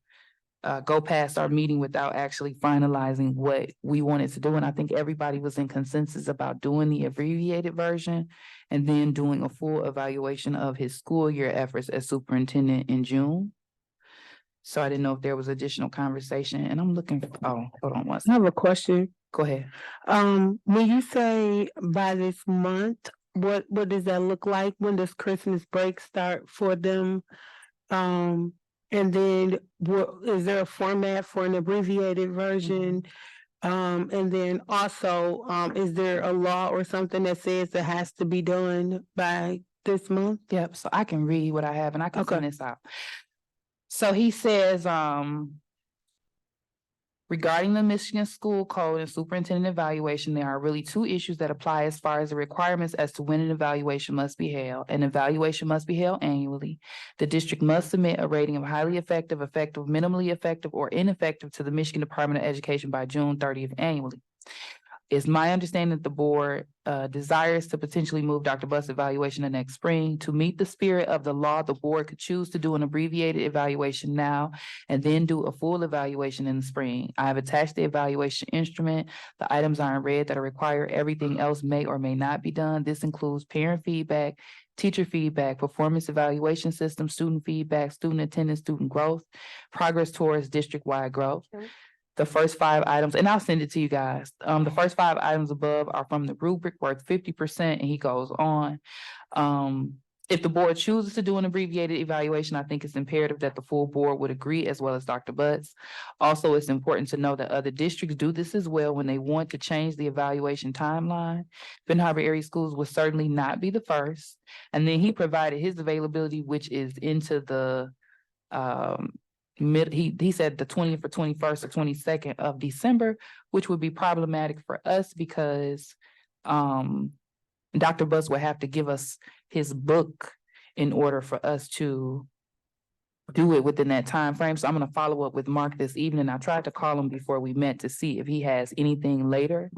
go past our meeting without actually finalizing what we wanted to do. And I think everybody was in consensus about doing the abbreviated version and then doing a full evaluation of his school year efforts as superintendent in June. So I didn't know if there was additional conversation, and I'm looking for, hold on one I second. have a question. Go ahead. When you say by this month, what does that look like? When does Christmas break start for them? And then is there a format for an abbreviated version? And then also, is there a law or something that says it has to be done by this month? Yep, so I can read what I have and I can send Okay. this out. So he says, regarding the Michigan School Code and superintendent evaluation, there are really two issues that apply as far as the requirements as to when an evaluation must be held. An evaluation must be held annually. The district must submit a rating of highly effective, effective, minimally effective, or ineffective to the Michigan Department of Education by June 30th annually. It's my understanding that the board desires to potentially move Dr. Buss' evaluation the next spring. To meet the spirit of the law, the board could choose to do an abbreviated evaluation now and then do a full evaluation in the spring. I have attached the evaluation instrument. The items are in red that are required. Everything else may or may not be done. This includes parent feedback, teacher feedback, performance evaluation system, student feedback, student attendance, student growth, progress towards district-wide growth. The first 5 items, and I'll send it to you guys. The first 5 items above are from the rubric worth 50%, and he goes on. If the board chooses to do an abbreviated evaluation, I think it's imperative that the full board would agree, as well as Dr. Butts. Also, it's important to know that other districts do this as well when they want to change the evaluation timeline. Ben Harbor Area Schools will certainly not be the first. And then he provided his availability, which is into the he said the 20th or 21st or 22nd of December, which would be problematic for us because Dr. Buzz will have to give us his book in order for us to do it within that time frame. So I'm going to follow up with Mark this evening. I tried to call him before we met to see if he has anything later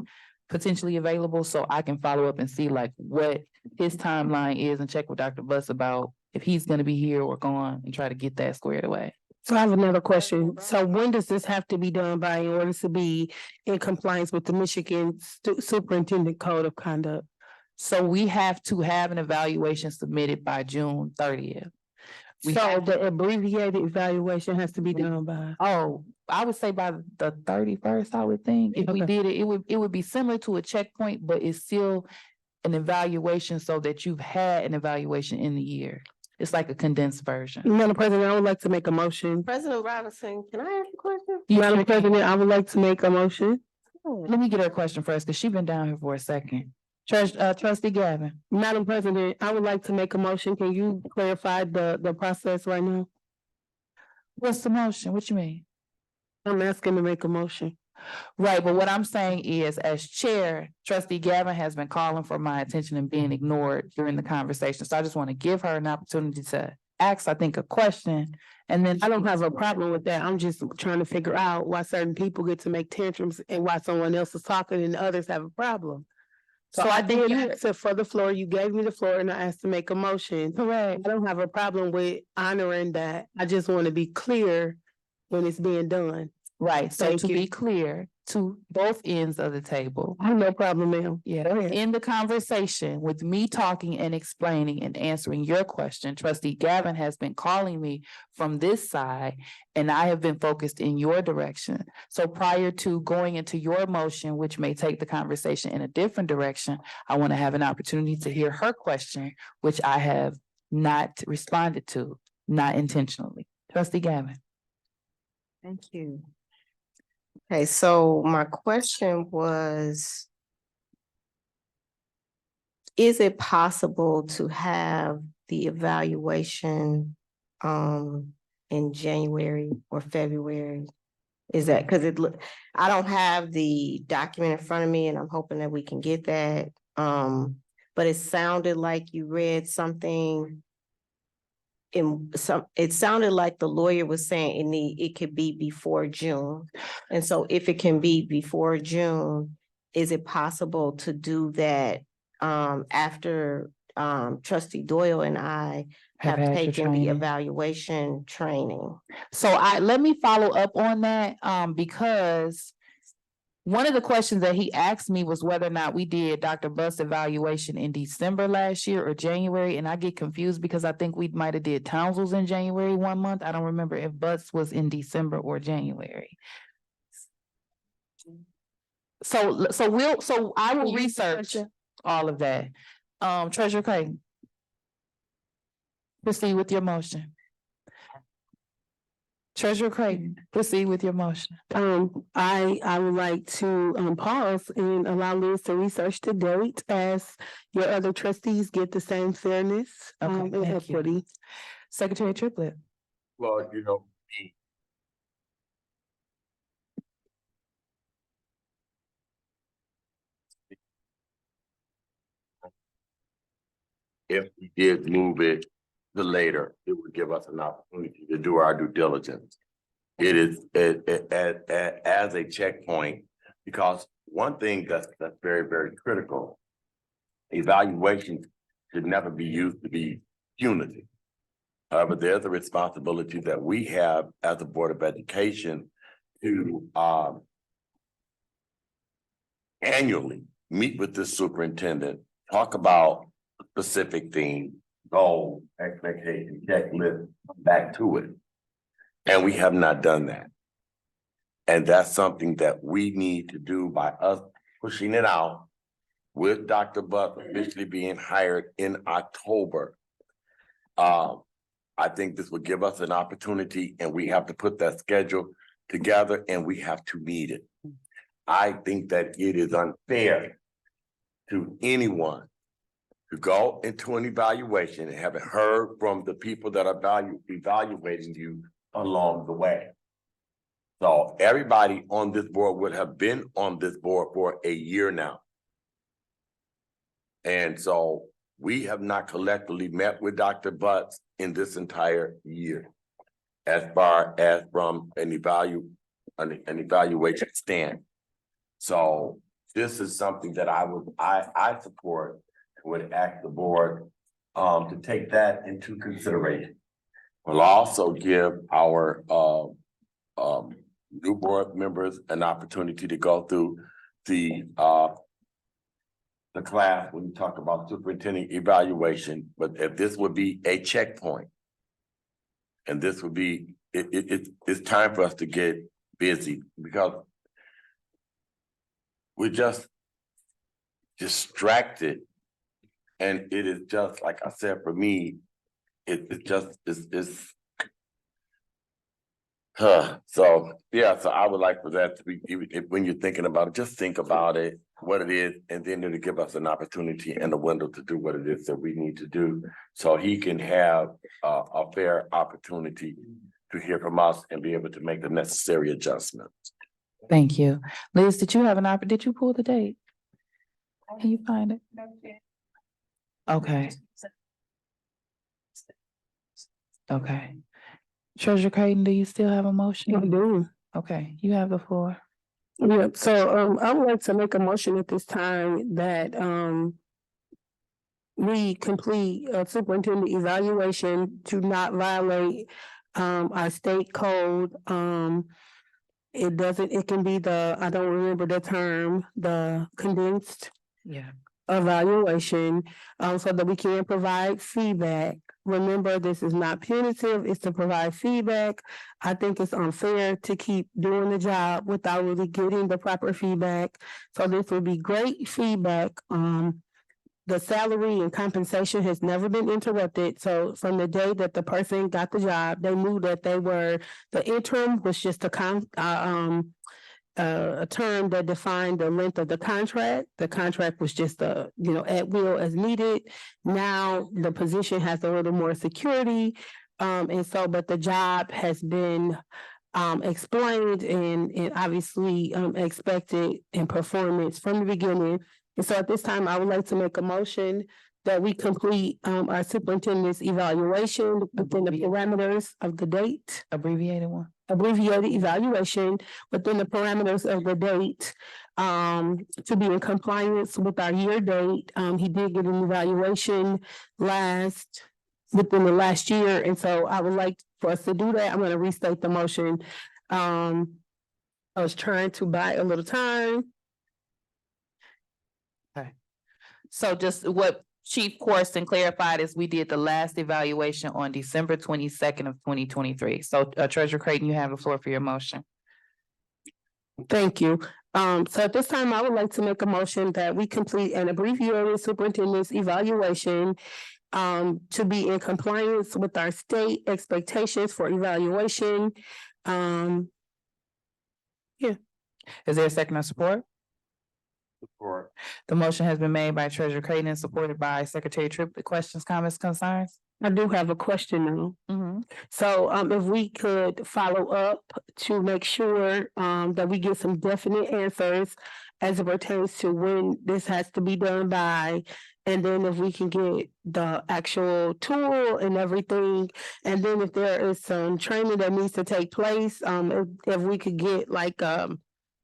potentially available, so I can follow up and see like what his timeline is and check with Dr. Buzz about if he's going to be here or gone and try to get that squared away. So I have another question. So when does this have to be done by in order to be in compliance with the Michigan Superintendent Code of Conduct? So we have to have an evaluation submitted by June 30th. So the abbreviated evaluation has to be done by? Oh, I would say by the 31st, I would think. If we did it, it would be similar to a checkpoint, but it's still an evaluation so that you've had an evaluation in the year. It's like a condensed version. Madam President, I would like to make a motion. President Robinson, can I ask a question? Madam President, I would like to make a motion. Let me get her a question first, because she's been down here for a second. Trustee Gavin. Madam President, I would like to make a motion. Can you clarify the process right now? What's the motion? What you mean? I'm asking to make a motion. Right, but what I'm saying is, as chair, Trustee Gavin has been calling for my attention and being ignored during the conversation. So I just want to give her an opportunity to ask, I think, a question. And then I don't have a problem with that. I'm just trying to figure out why certain people get to make tantrums and why someone else is talking and others have a problem. So I did ask for the floor. You gave me the floor and I asked to make a motion. Correct. I don't have a problem with honoring that. I just want to be clear when it's being done. Right, so Thank to you. be clear, to both ends of the table. I have no problem, ma'am. Yeah, Go ahead. in the conversation with me talking and explaining and answering your question, Trustee Gavin has been calling me from this side and I have been focused in your direction. So prior to going into your motion, which may take the conversation in a different direction, I want to have an opportunity to hear her question, which I have not responded to, not intentionally. Trustee Gavin. Thank you. Okay, so my question was, is it possible to have the evaluation in January or February? Is that, because I don't have the document in front of me and I'm hoping that we can get that. But it sounded like you read something it sounded like the lawyer was saying it could be before June. And so if it can be before June, is it possible to do that after trustee Doyle and I have had your taken the training. evaluation training? So let me follow up on that, because one of the questions that he asked me was whether or not we did Dr. Bus evaluation in December last year or January, and I get confused because I think we might have did Townsville's in January 1 month. I don't remember if Bus was in December or January. So I will research all of that. Treasurer Clayton, proceed with your motion. Treasurer Creighton, proceed with your motion. I would like to pause and allow Liz to research the date as your other trustees get the same fairness Okay, and thank you. equity. Secretary Triplett. Well, if we did move it to later, it would give us an opportunity to do our due diligence. It is as a checkpoint, because one thing that's very, very critical, evaluation should never be used to be punitive. However, there's a responsibility that we have as a Board of Education to annually meet with the superintendent, talk about specific theme, goal, expectation, checklist, back to it. And we have not done that. And that's something that we need to do by us pushing it out with Dr. Buck officially being hired in October. I think this would give us an opportunity, and we have to put that schedule together and we have to meet it. I think that it is unfair to anyone to go into an evaluation and haven't heard from the people that are evaluating you along the way. So everybody on this board would have been on this board for a year now. And so we have not collectively met with Dr. Butts in this entire year, as far as from an evaluation stand. So this is something that I support, would ask the board to take that into consideration. We'll also give our new board members an opportunity to go through the class when you talk about superintendent evaluation, but if this would be a checkpoint, and this would be, it's time for us to get busy, because we're just distracted. And it is just, like I said, for me, so yeah, so I would like for that to be, when you're thinking about it, just think about it, what it is, and then it'll give us an opportunity and a window to do what it is that we need to do, so he can have a fair opportunity to hear from us and be able to make the necessary adjustments. Thank you. Liz, did you have did you pull the date? Can you find it? Okay. Okay. Treasurer Creighton, do you still have a motion? I do. Okay, you have the floor. Yeah, so I would like to make a motion at this time that we complete a superintendent evaluation to not violate our state code. It can be I don't remember the term, the condensed Yeah. evaluation, so that we can provide feedback. Remember, this is not punitive, it's to provide feedback. I think it's unfair to keep doing the job without really getting the proper feedback. So this would be great feedback. The salary and compensation has never been interrupted. So from the day that the person got the job, they knew that the interim was just a term that defined the length of the contract. The contract was just at will as needed. Now the position has a little more security. But the job has been explained and obviously expected in performance from the beginning. And so at this time, I would like to make a motion that we complete our superintendent's evaluation within the parameters of the date. Abbreviated one. Abbreviated evaluation within the parameters of the date to be in compliance with our year date. He did get an evaluation within the last year, and so I would like for us to do that. I'm going to restate the motion. I was trying to buy a little time. So just what Chief Corson clarified is we did the last evaluation on December 22nd of 2023. So Treasurer Creighton, you have the floor for your motion. Thank you. So at this time, I would like to make a motion that we complete an abbreviated superintendent's evaluation to be in compliance with our state expectations for evaluation. Is there a second or support? Support. The motion has been made by Treasurer Creighton and supported by Secretary Tripp. Questions, comments, concerns? I do have a question now. So if we could follow up to make sure that we get some definite answers as it pertains to when this has to be done by, and then if we can get the actual tool and everything, and then if there is some training that needs to take place, if we could get like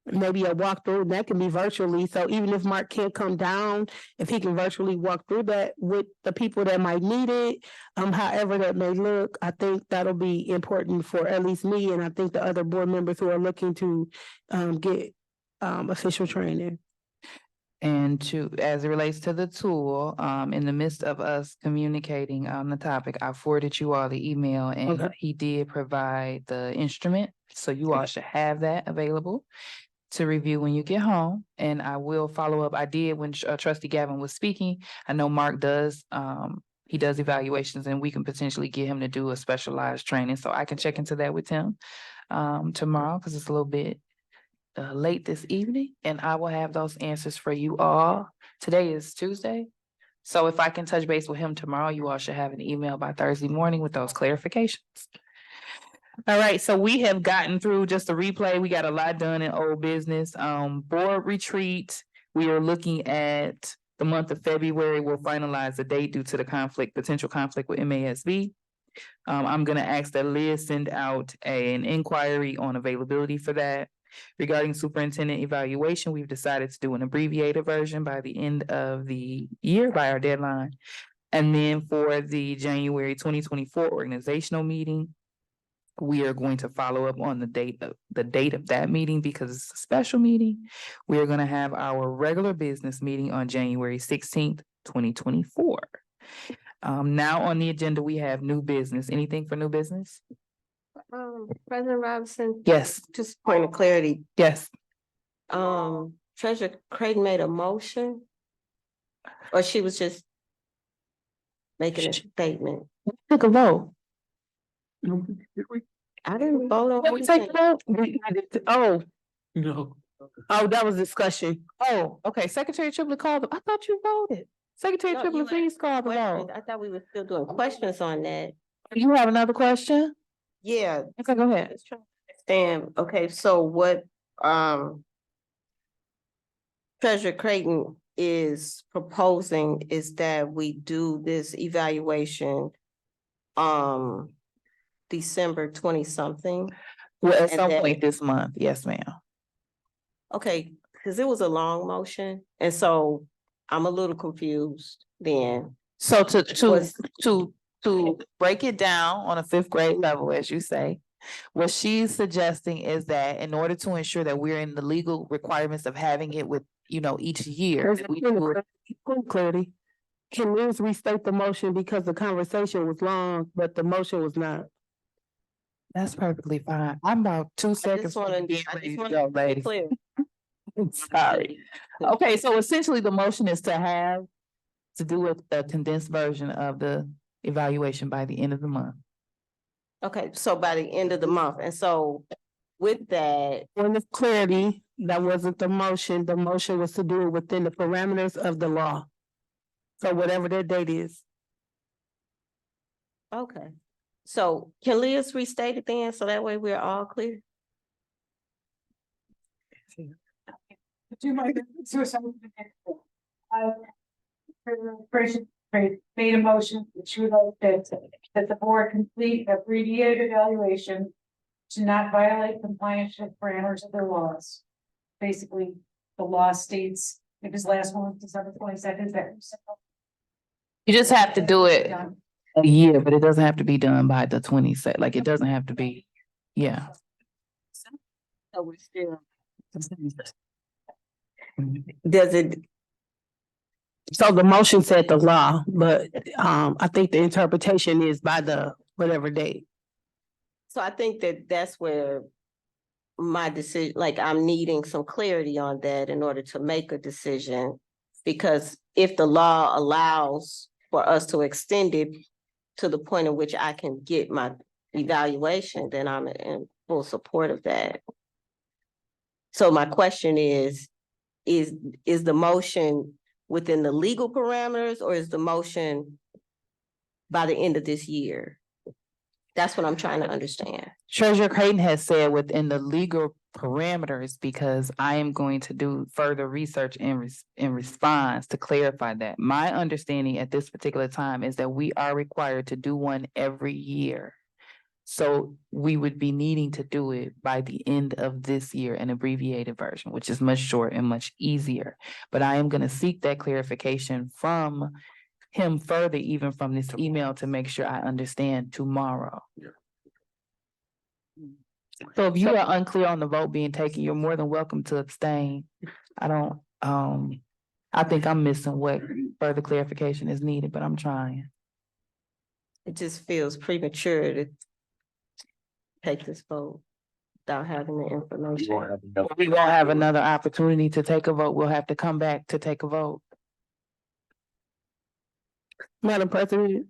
maybe a walkthrough, that can be virtually. So even if Mark can't come down, if he can virtually walk through that with the people that might need it, however that may look, I think that'll be important for at least me, and I think the other board members who are looking to get official training. And as it relates to the tool, in the midst of us communicating on the topic, I forwarded you all the email and Okay. he did provide the instrument. So you all should have that available to review when you get home. And I will follow up. I did when Trustee Gavin was speaking. I know Mark does, he does evaluations and we can potentially get him to do a specialized training. So I can check into that with him tomorrow because it's a little bit late this evening, and I will have those answers for you all. Today is Tuesday. So if I can touch base with him tomorrow, you all should have an email by Thursday morning with those clarifications. All right, so we have gotten through just a replay. We got a lot done in old business. Board retreat, we are looking at the month of February. We'll finalize the date due to the potential conflict with MASB. I'm gonna ask that Liz send out an inquiry on availability for that. Regarding superintendent evaluation, we've decided to do an abbreviated version by the end of the year, by our deadline. And then for the January 2024 organizational meeting, we are going to follow up on the date of that meeting because it's a special meeting. We are going to have our regular business meeting on January 16th, 2024. Now on the agenda, we have new business. Anything for new business? President Robinson? Yes. Just point of clarity. Yes. Treasurer Creighton made a motion? Or she was just making a statement? Took a vote. I didn't vote on Did we take a anything. vote? No. Oh, that was discussion. Oh, okay. Secretary Triplett called. I thought you voted. Secretary No, Triplett, you please call the Questions. vote. I thought we were still doing questions on that. You have another question? Yeah. Okay, go ahead. Just trying to understand. Okay, so what Treasurer Creighton is proposing is that we do this evaluation December 20-something. Well, at And some then- point this month. Yes, ma'am. Okay, because it was a long motion, and so I'm a little confused then. So Was- to break it down on a fifth grade level, as you say, what she's suggesting is that in order to ensure that we're in the legal requirements of having it with, each year. There's we do it- clarity. Can Liz restate the motion because the conversation was long, but the motion was not? That's perfectly fine. I'm about 2 seconds. from wanna- being I ready just to wanna go, be ladies. clear. Sorry. Okay, so essentially the motion is to do a condensed version of the evaluation by the end of the month. Okay, so by the end of the month, and so with that, Point of clarity, that wasn't the motion. The motion was to do it within the parameters of the law. So whatever that date is. okay. So can Liz restate it then, so that way we're all clear? Do my, so some. First, made a motion, which would like that the board complete a abbreviated evaluation to not violate compliance with parameters of the laws. Basically, the law states, if his last one was December 22nd, that. You just have to do it a year, but it doesn't have to be done by the 22nd. Like, it doesn't have to be, yeah. So we're still. Does it, So the motion said the law, but I think the interpretation is by the whatever date. so I think that that's where my decision, like I'm needing some clarity on that in order to make a decision. Because if the law allows for us to extend it to the point in which I can get my evaluation, then I'm in full support of that. So my question is the motion within the legal parameters, or is the motion by the end of this year? That's what I'm trying to understand. Treasurer Creighton has said within the legal parameters, because I am going to do further research in response to clarify that. My understanding at this particular time is that we are required to do one every year. So we would be needing to do it by the end of this year, an abbreviated version, which is much shorter and much easier. But I am gonna seek that clarification from him further, even from this email, to make sure I understand tomorrow. So if you are unclear on the vote being taken, you're more than welcome to abstain. I don't, I think I'm missing what further clarification is needed, but I'm trying. It just feels premature to take this vote without having the information. We won't have another opportunity to take a vote. We'll have to come back to take a vote. Madam President,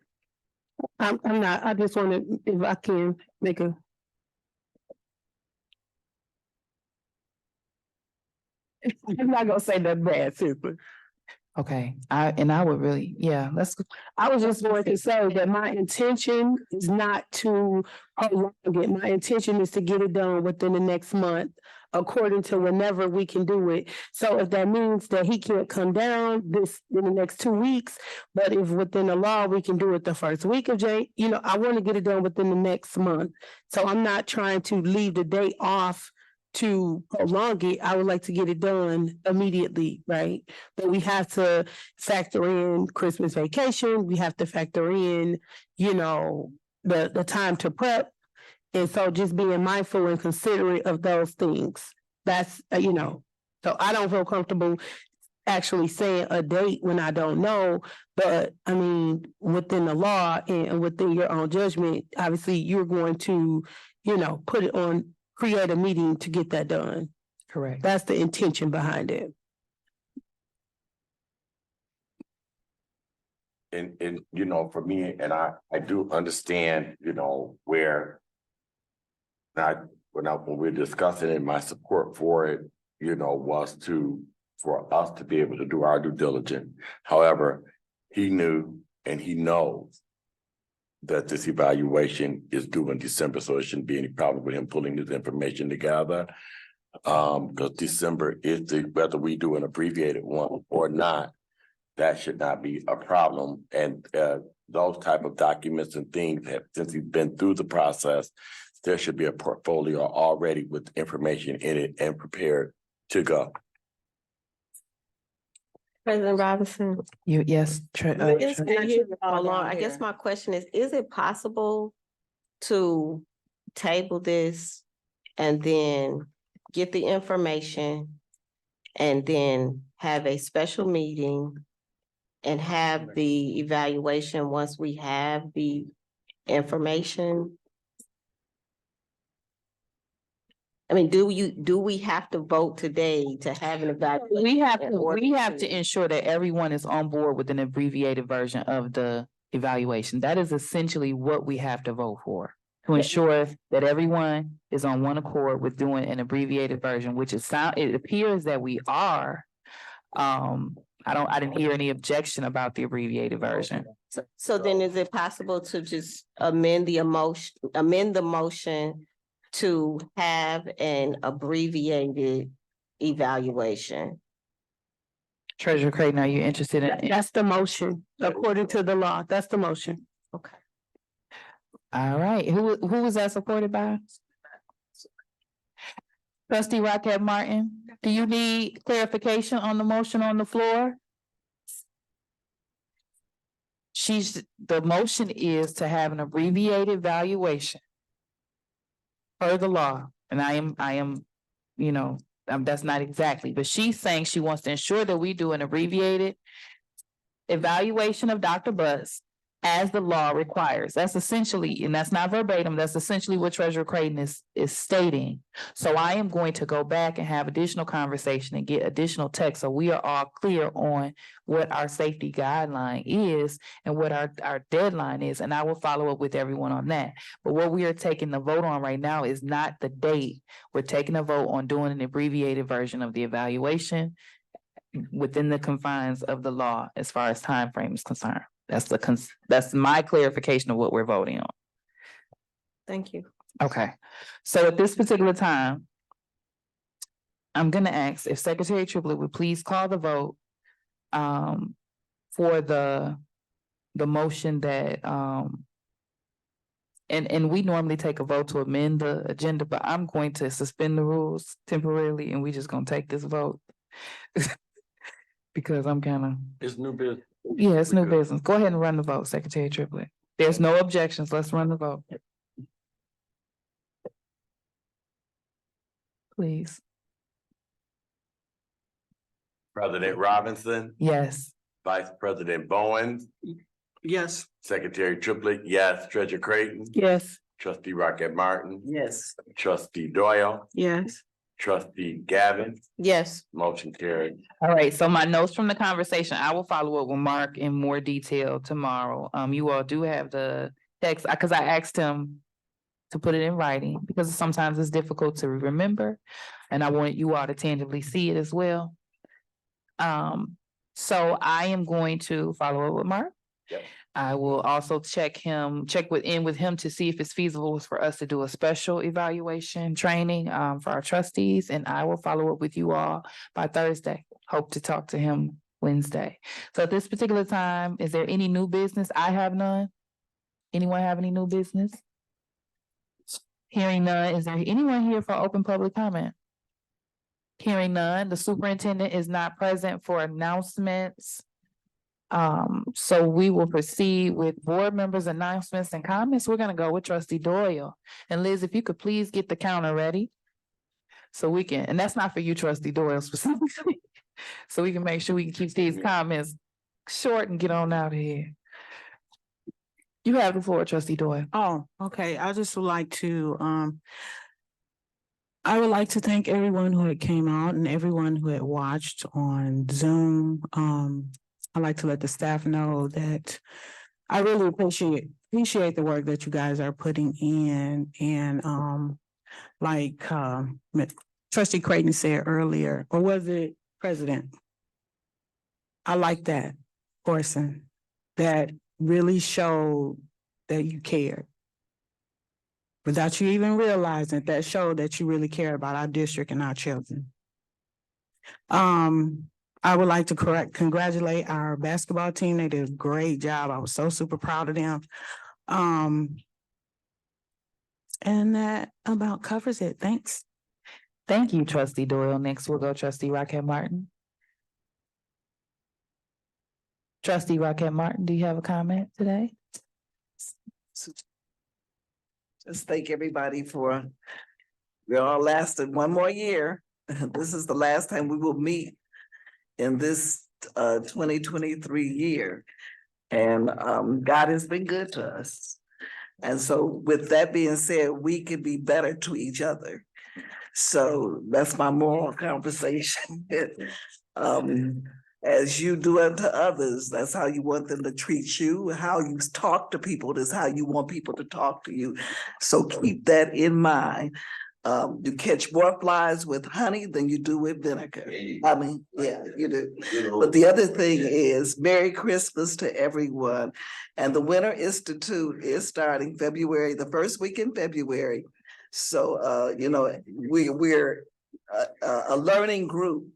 I'm not, I just wanted, if I can make a. I'm not gonna say nothing bad, seriously. Okay, I would really, yeah, I was just going to say that my intention is not to prolong it. My intention is to get it done within the next month, according to whenever we can do it. So if that means that he can't come down in the next 2 weeks, but if within the law, we can do it the first week of I want to get it done within the next month. So I'm not trying to leave the date off to prolong it. I would like to get it done immediately, right? But we have to factor in Christmas vacation. We have to factor in, the time to prep. And so just being mindful and considerate of those things. That's, so I don't feel comfortable actually saying a date when I don't know. But I mean, within the law and within your own judgment, obviously you're going to, put it on, create a meeting to get that done. correct. That's the intention behind it. And for me, and I do understand, where when we're discussing it, my support for it, was for us to be able to do our due diligence. However, he knew and he knows that this evaluation is due in December, so it shouldn't be any problem with him pulling this information together. Because December is whether we do an abbreviated one or not, that should not be a problem. And those type of documents and things since he's been through the process, there should be a portfolio already with information in it and prepared to go. President Robinson. Yes. Hold on, I guess my question is it possible to table this and then get the information and then have a special meeting and have the evaluation once we have the information? I mean, do we have to vote today to have an evaluation? We have to ensure that everyone is on board with an abbreviated version of the evaluation. That is essentially what we have to vote for. to ensure that everyone is on one accord with doing an abbreviated version, which it appears that we are. I didn't hear any objection about the abbreviated version. So then is it possible to just amend the motion to have an abbreviated evaluation? Treasurer Creighton, are you interested in? That's the motion, according to the law. That's the motion. Okay. All right, who was that supported by? Trustee Rocket Martin, do you need clarification on the motion on the floor? The motion is to have an abbreviated valuation per the law, and I am, that's not exactly, but she's saying she wants to ensure that we do an abbreviated evaluation of Dr. BHAS as the law requires. That's essentially, and that's not verbatim, that's essentially what Treasurer Creighton is stating. So I am going to go back and have additional conversation and get additional text, so we are all clear on what our safety guideline is and what our deadline is, and I will follow up with everyone on that. But what we are taking the vote on right now is not the date. We're taking a vote on doing an abbreviated version of the evaluation within the confines of the law as far as time frame is concerned. That's my clarification of what we're voting on. Thank you. Okay, so at this particular time, I'm gonna ask if Secretary Triplett would please call the vote for the motion that and we normally take a vote to amend the agenda, but I'm going to suspend the rules temporarily and we just gonna take this vote. Because I'm It's new business. yeah, it's new business. Go ahead and run the vote, Secretary Triplett. There's no objections. Let's run the vote. Please. President Robinson, Yes. Vice President Bowen, Yes. Secretary Triplett, yes, Treasurer Creighton, Yes. Trustee Rocket Martin, Yes. Trustee Doyle, Yes. Trustee Gavin, Yes. motion carried. All right, so my notes from the conversation, I will follow up with Mark in more detail tomorrow. You all do have the text, because I asked him to put it in writing, because sometimes it's difficult to remember, and I want you all to tangibly see it as well. So I am going to follow up with Mark. Yep. I will also check with him to see if it's feasible for us to do a special evaluation training for our trustees, and I will follow up with you all by Thursday. Hope to talk to him Wednesday. So at this particular time, is there any new business? I have none. Anyone have any new business? Hearing none, is there anyone here for open public comment? Hearing none, the superintendent is not present for announcements. So we will proceed with board members' announcements and comments. We're gonna go with Trustee Doyle. And Liz, if you could please get the counter ready. So we can, and that's not for you, Trustee Doyle specifically. So we can make sure we can keep these comments short and get on out of here. You have the floor, Trustee Doyle. Oh, okay. I just would like to, I would like to thank everyone who had came out and everyone who had watched on Zoom. I'd like to let the staff know that I really appreciate the work that you guys are putting in. And like Trustee Creighton said earlier, or was it President? I like that person that really showed that you cared. Without you even realizing that showed that you really care about our district and our children. I would like to congratulate our basketball team. They did a great job. I was so super proud of them. And that about covers it. Thanks. Thank you, Trustee Doyle. Next, we'll go Trustee Rocket Martin. Trustee Rocket Martin, do you have a comment today? Just thank everybody we all lasted one more year. This is the last time we will meet in this 2023 year. And God has been good to us. And so with that being said, we can be better to each other. So that's my moral conversation. as you do unto others, that's how you want them to treat you. How you talk to people, that's how you want people to talk to you. So keep that in mind. You catch more flies with honey than you do with vinegar. I mean, yeah, you do. But the other thing is Merry Christmas to everyone. And the Winter Institute is starting February, the first week in February. So, we're a learning group.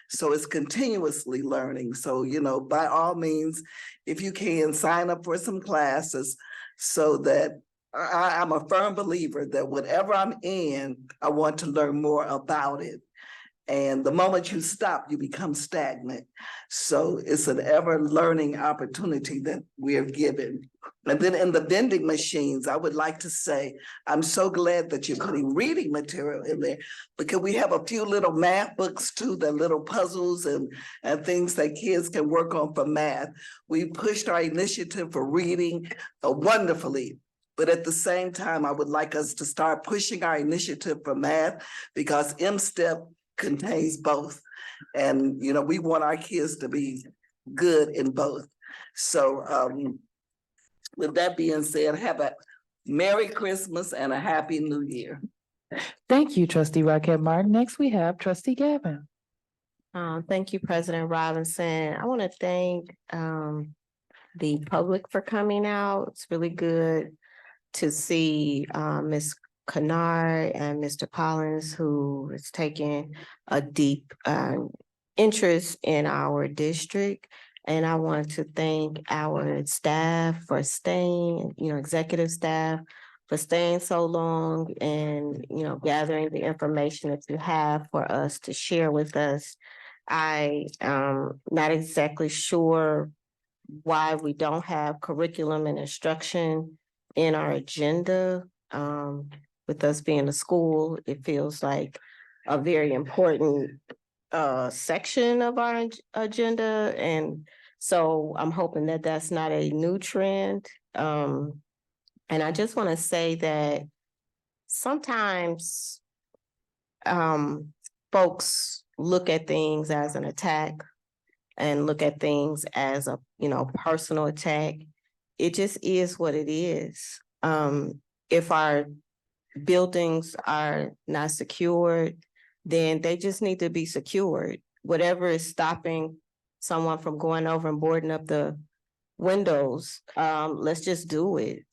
So it's continuously learning. So, by all means, if you can sign up for some classes so that I'm a firm believer that whatever I'm in, I want to learn more about it. And the moment you stop, you become stagnant. So it's an ever learning opportunity that we are given. And then in the vending machines, I would like to say, I'm so glad that you're putting reading material in there, because we have a few little math books too, that little puzzles and things that kids can work on for math. We pushed our initiative for reading wonderfully. But at the same time, I would like us to start pushing our initiative for math, because M-STEP contains both. And, we want our kids to be good in both. So with that being said, have a Merry Christmas and a Happy New Year. Thank you, trustee Rocket Martin. Next, we have trustee Gavin. Thank you, President Robinson. I want to thank the public for coming out. It's really good to see Ms. Kennard and Mr. Collins, who is taking a deep interest in our district. And I want to thank our staff for staying, executive staff for staying so long and, gathering the information that you have for us to share with us. I am not exactly sure why we don't have curriculum and instruction in our agenda. With us being a school, it feels like a very important section of our agenda. And so I'm hoping that that's not a new trend. And I just want to say that sometimes folks look at things as an attack and look at things as a, personal attack. It just is what it is. If our buildings are not secured, then they just need to be secured. Whatever is stopping someone from going over and boarding up the windows, let's just do it.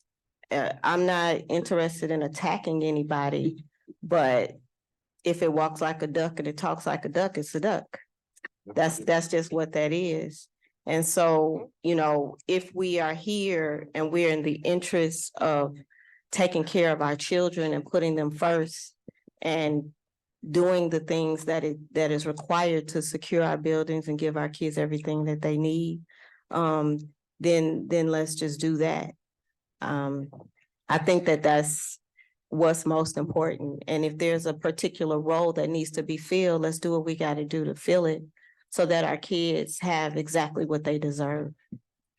I'm not interested in attacking anybody, but if it walks like a duck and it talks like a duck, it's a duck. That's just what that is. And so, if we are here and we're in the interest of taking care of our children and putting them first and doing the things that is required to secure our buildings and give our kids everything that they need, then let's just do that. I think that that's what's most important. And if there's a particular role that needs to be filled, let's do what we got to do to fill it so that our kids have exactly what they deserve.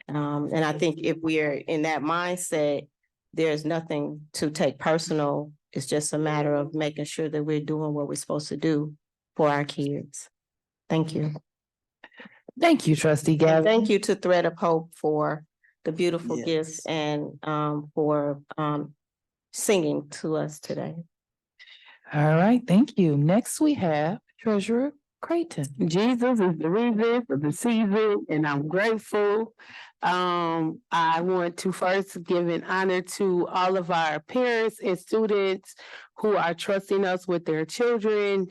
And I think if we're in that mindset, there's nothing to take personal. It's just a matter of making sure that we're doing what we're supposed to do for our kids. Thank you. Thank you, trustee Gavin. And thank you to Thread of Hope for the beautiful Yes. gifts and for singing to us today. All right, thank you. Next, we have treasurer Creighton. Jesus is the reason for the season, and I'm grateful. I want to first give an honor to all of our parents and students who are trusting us with their children.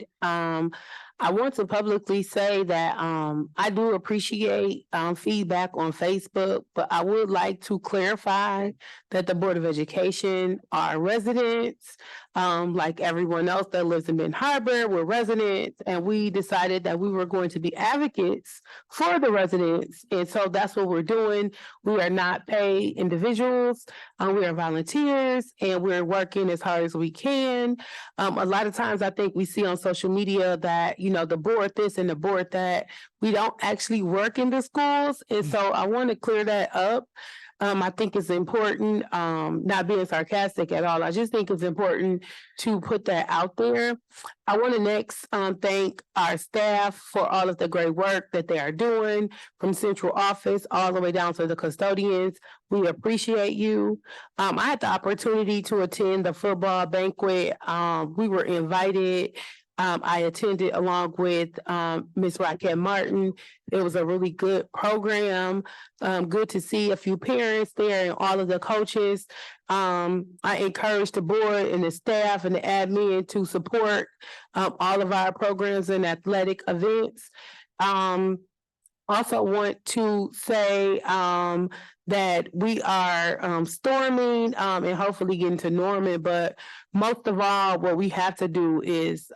I want to publicly say that I do appreciate feedback on Facebook, but I would like to clarify that the Board of Education are residents, like everyone else that lives in Benton Harbor, we're residents, and we decided that we were going to be advocates for the residents. And so that's what we're doing. We are not paid individuals, we are volunteers, and we're working as hard as we can. A lot of times I think we see on social media that, the board this and the board that, we don't actually work in the schools. And so I want to clear that up. I think it's important, not being sarcastic at all. I just think it's important to put that out there. I want to next, thank our staff for all of the great work that they are doing from central office all the way down to the custodians. We appreciate you. I had the opportunity to attend the football banquet. We were invited. I attended along with Ms. Rockette Martin. It was a really good program. Good to see a few parents there and all of the coaches. I encourage the board and the staff and the admin to support all of our programs and athletic events. Also want to say that we are storming and hopefully getting to Norman, but most of all, what we have to do is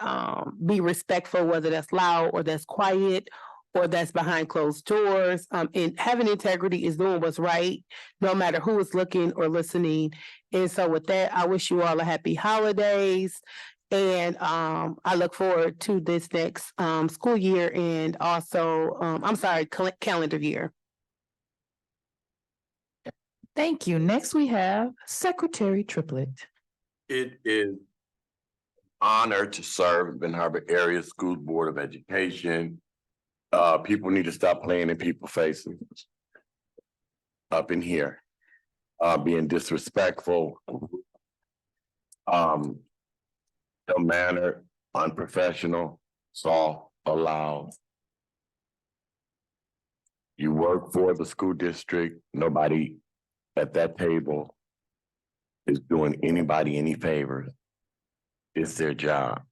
be respectful, whether that's loud or that's quiet or that's behind closed doors. And having integrity is doing what's right, no matter who is looking or listening. And so with that, I wish you all a happy holidays. And I look forward to this next school year and also, calendar year. Thank you. Next, we have Secretary Triplett. It is honor to serve the Ben Harbor Area School Board of Education. People need to stop playing in people's faces up in here, being disrespectful, ill-mannered, unprofessional, soft, allowed. You work for the school district. Nobody at that table is doing anybody any favors. It's their job.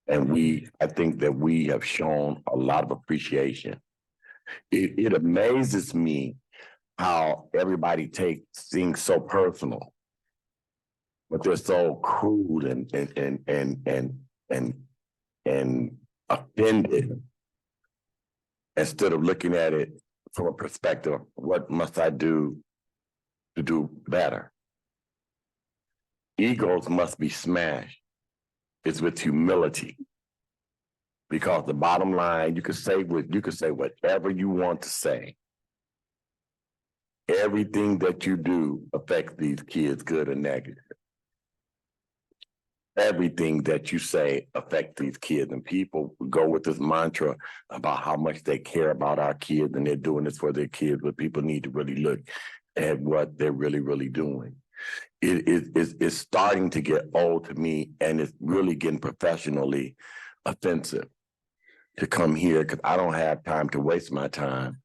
And I think that we have shown a lot of appreciation. It amazes me how everybody takes things so personal, but they're so crude and offended instead of looking at it from a perspective of what must I do to do better. Egos must be smashed. It's with humility. Because the bottom line, you can say whatever you want to say. Everything that you do affects these kids, good or negative. Everything that you say affects these kids, and people go with this mantra about how much they care about our kids and they're doing this for their kids, but people need to really look at what they're really doing. It's starting to get old to me, and it's really getting professionally offensive to come here because I don't have time to waste my time.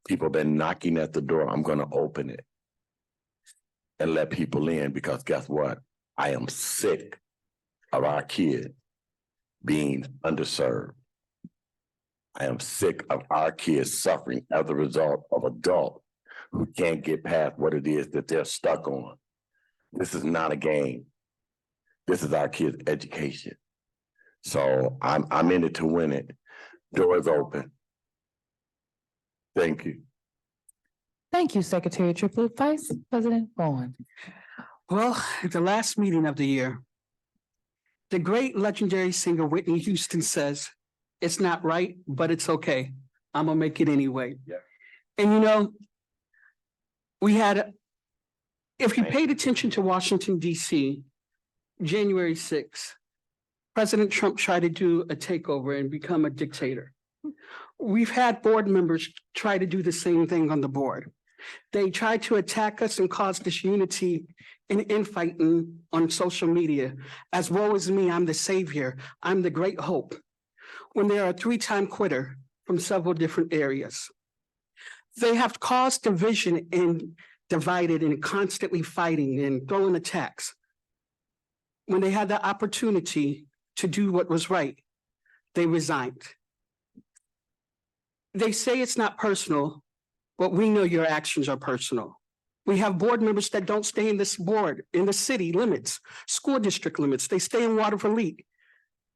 People have been knocking at the door. I'm going to open it and let people in because guess what? I am sick of our kids being underserved. I am sick of our kids suffering as a result of adults who can't get past what it is that they're stuck on. This is not a game. This is our kids' education. So I'm in it to win it. Doors open. Thank you. Thank you, Secretary Triplett. Vice President Vaughn. Well, at the last meeting of the year, the great legendary singer Whitney Houston says, "It's not right, but it's okay. I'm gonna make it anyway." Yeah. And if you paid attention to Washington, D.C., January 6th, President Trump tried to do a takeover and become a dictator. We've had board members try to do the same thing on the board. They tried to attack us and cause disunity and infighting on social media. As woe is me, I'm the savior, I'm the great hope, when they are a three-time quitter from several different areas. They have caused division and divided and constantly fighting and throwing attacks. When they had the opportunity to do what was right, they resigned. They say it's not personal, but we know your actions are personal. We have board members that don't stay in this board, in the city limits, school district limits. They stay in Waterford League.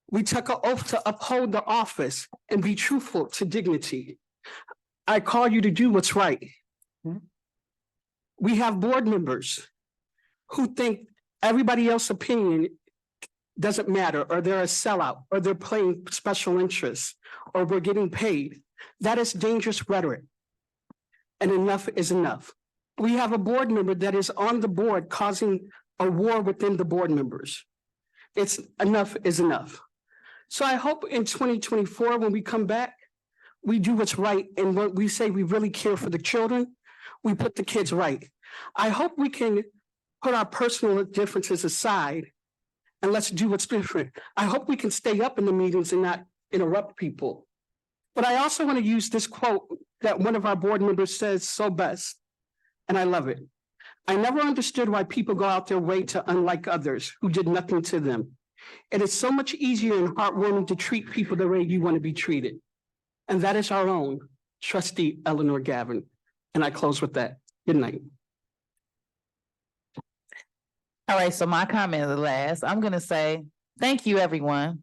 We took an oath to uphold the office and be truthful to dignity. I call you to do what's right. We have board members who think everybody else's opinion doesn't matter, or they're a sellout, or they're playing special interests, or we're getting paid. That is dangerous rhetoric. And enough is enough. we have a board member that is on the board causing a war within the board members. It's enough is enough. So I hope in 2024, when we come back, we do what's right. And when we say we really care for the children, we put the kids right. I hope we can put our personal differences aside and let's do what's different. I hope we can stay up in the meetings and not interrupt people. But I also want to use this quote that one of our board members says so best, and I love it. I never understood why people go out their way to unlike others who did nothing to them. It is so much easier and heartwarming to treat people the way you want to be treated. And that is our own trustee Eleanor Gavin. And I close with that. Good night. All right, so my comment is last. I'm gonna say, thank you, everyone,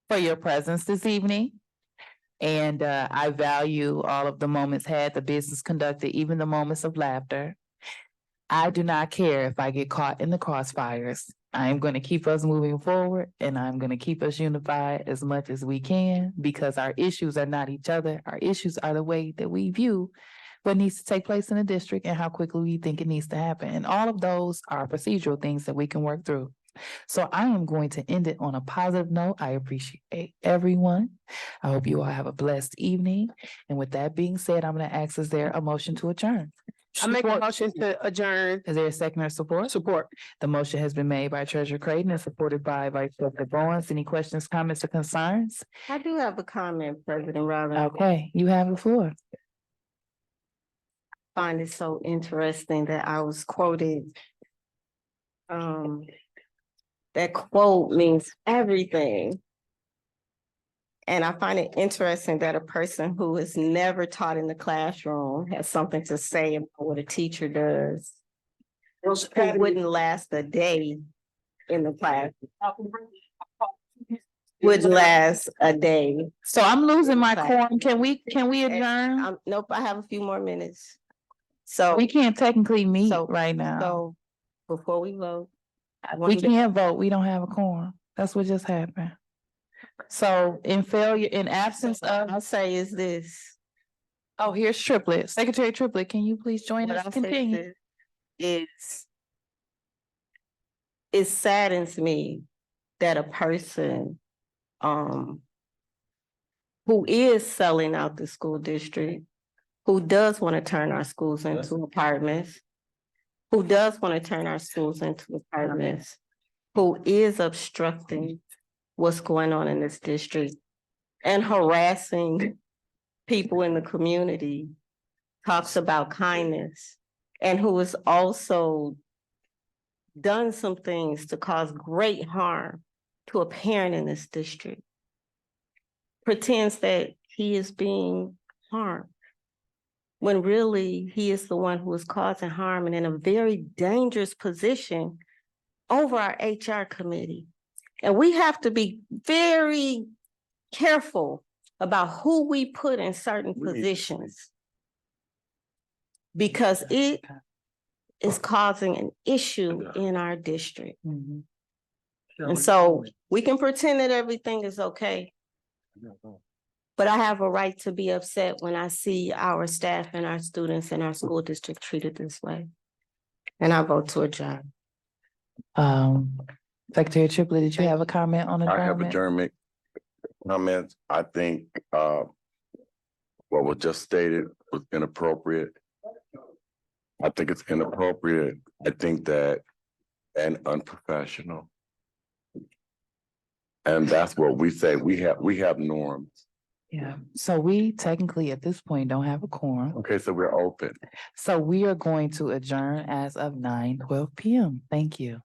for your presence this evening. And I value all of the moments had, the business conducted, even the moments of laughter. I do not care if I get caught in the crossfires. I am going to keep us moving forward and I'm going to keep us unified as much as we can because our issues are not each other. Our issues are the way that we view what needs to take place in the district and how quickly we think it needs to happen. And all of those are procedural things that we can work through. So I am going to end it on a positive note. I appreciate everyone. I hope you all have a blessed evening. And with that being said, I'm going to ask, is there a motion to adjourn? I make a motion to adjourn. Is there a second or support? Support. The motion has been made by Treasurer Creighton and supported by Vice President Bowens. Any questions, comments, or concerns? I do have a comment, President Robinson. Okay, you have the floor. I find it so interesting that I was quoted. That quote means everything. And I find it interesting that a person who is never taught in the classroom has something to say about what a teacher does. Who wouldn't last a day in the class. Wouldn't last a day. So I'm losing my quorum. Can we adjourn? Nope, I have a few more minutes. So We can't technically meet So- right now. so before we vote. I We want to- can't vote. We don't have a quorum. That's what just happened. So in absence of, I'll say is this. oh, here's Triplet. Secretary Triplet, can you please join What us? I'll say Continue. is it saddens me that a person who is selling out the school district, who does want to turn our schools into apartments, who does want to turn our schools into apartments, who is obstructing what's going on in this district and harassing people in the community, talks about kindness, and who has also done some things to cause great harm to a parent in this district, pretends that he is being harmed, when really he is the one who is causing harm and in a very dangerous position over our HR committee. And we have to be very careful about who we put in certain positions, because it is causing an issue in our district. Mhm. And so we can pretend that everything is okay, but I have a right to be upset when I see our staff and our students in our school district treated this way. And I vote to adjourn. Secretary Triplet, did you have a comment on I have adjournment? adjournment comments. I think what was just stated was inappropriate. I think it's inappropriate. I think that and unprofessional. And that's what we say. We have norms. Yeah, so we technically at this point don't have a quorum. Okay, so we're open. So we are going to adjourn as of 9:12 p.m. Thank you.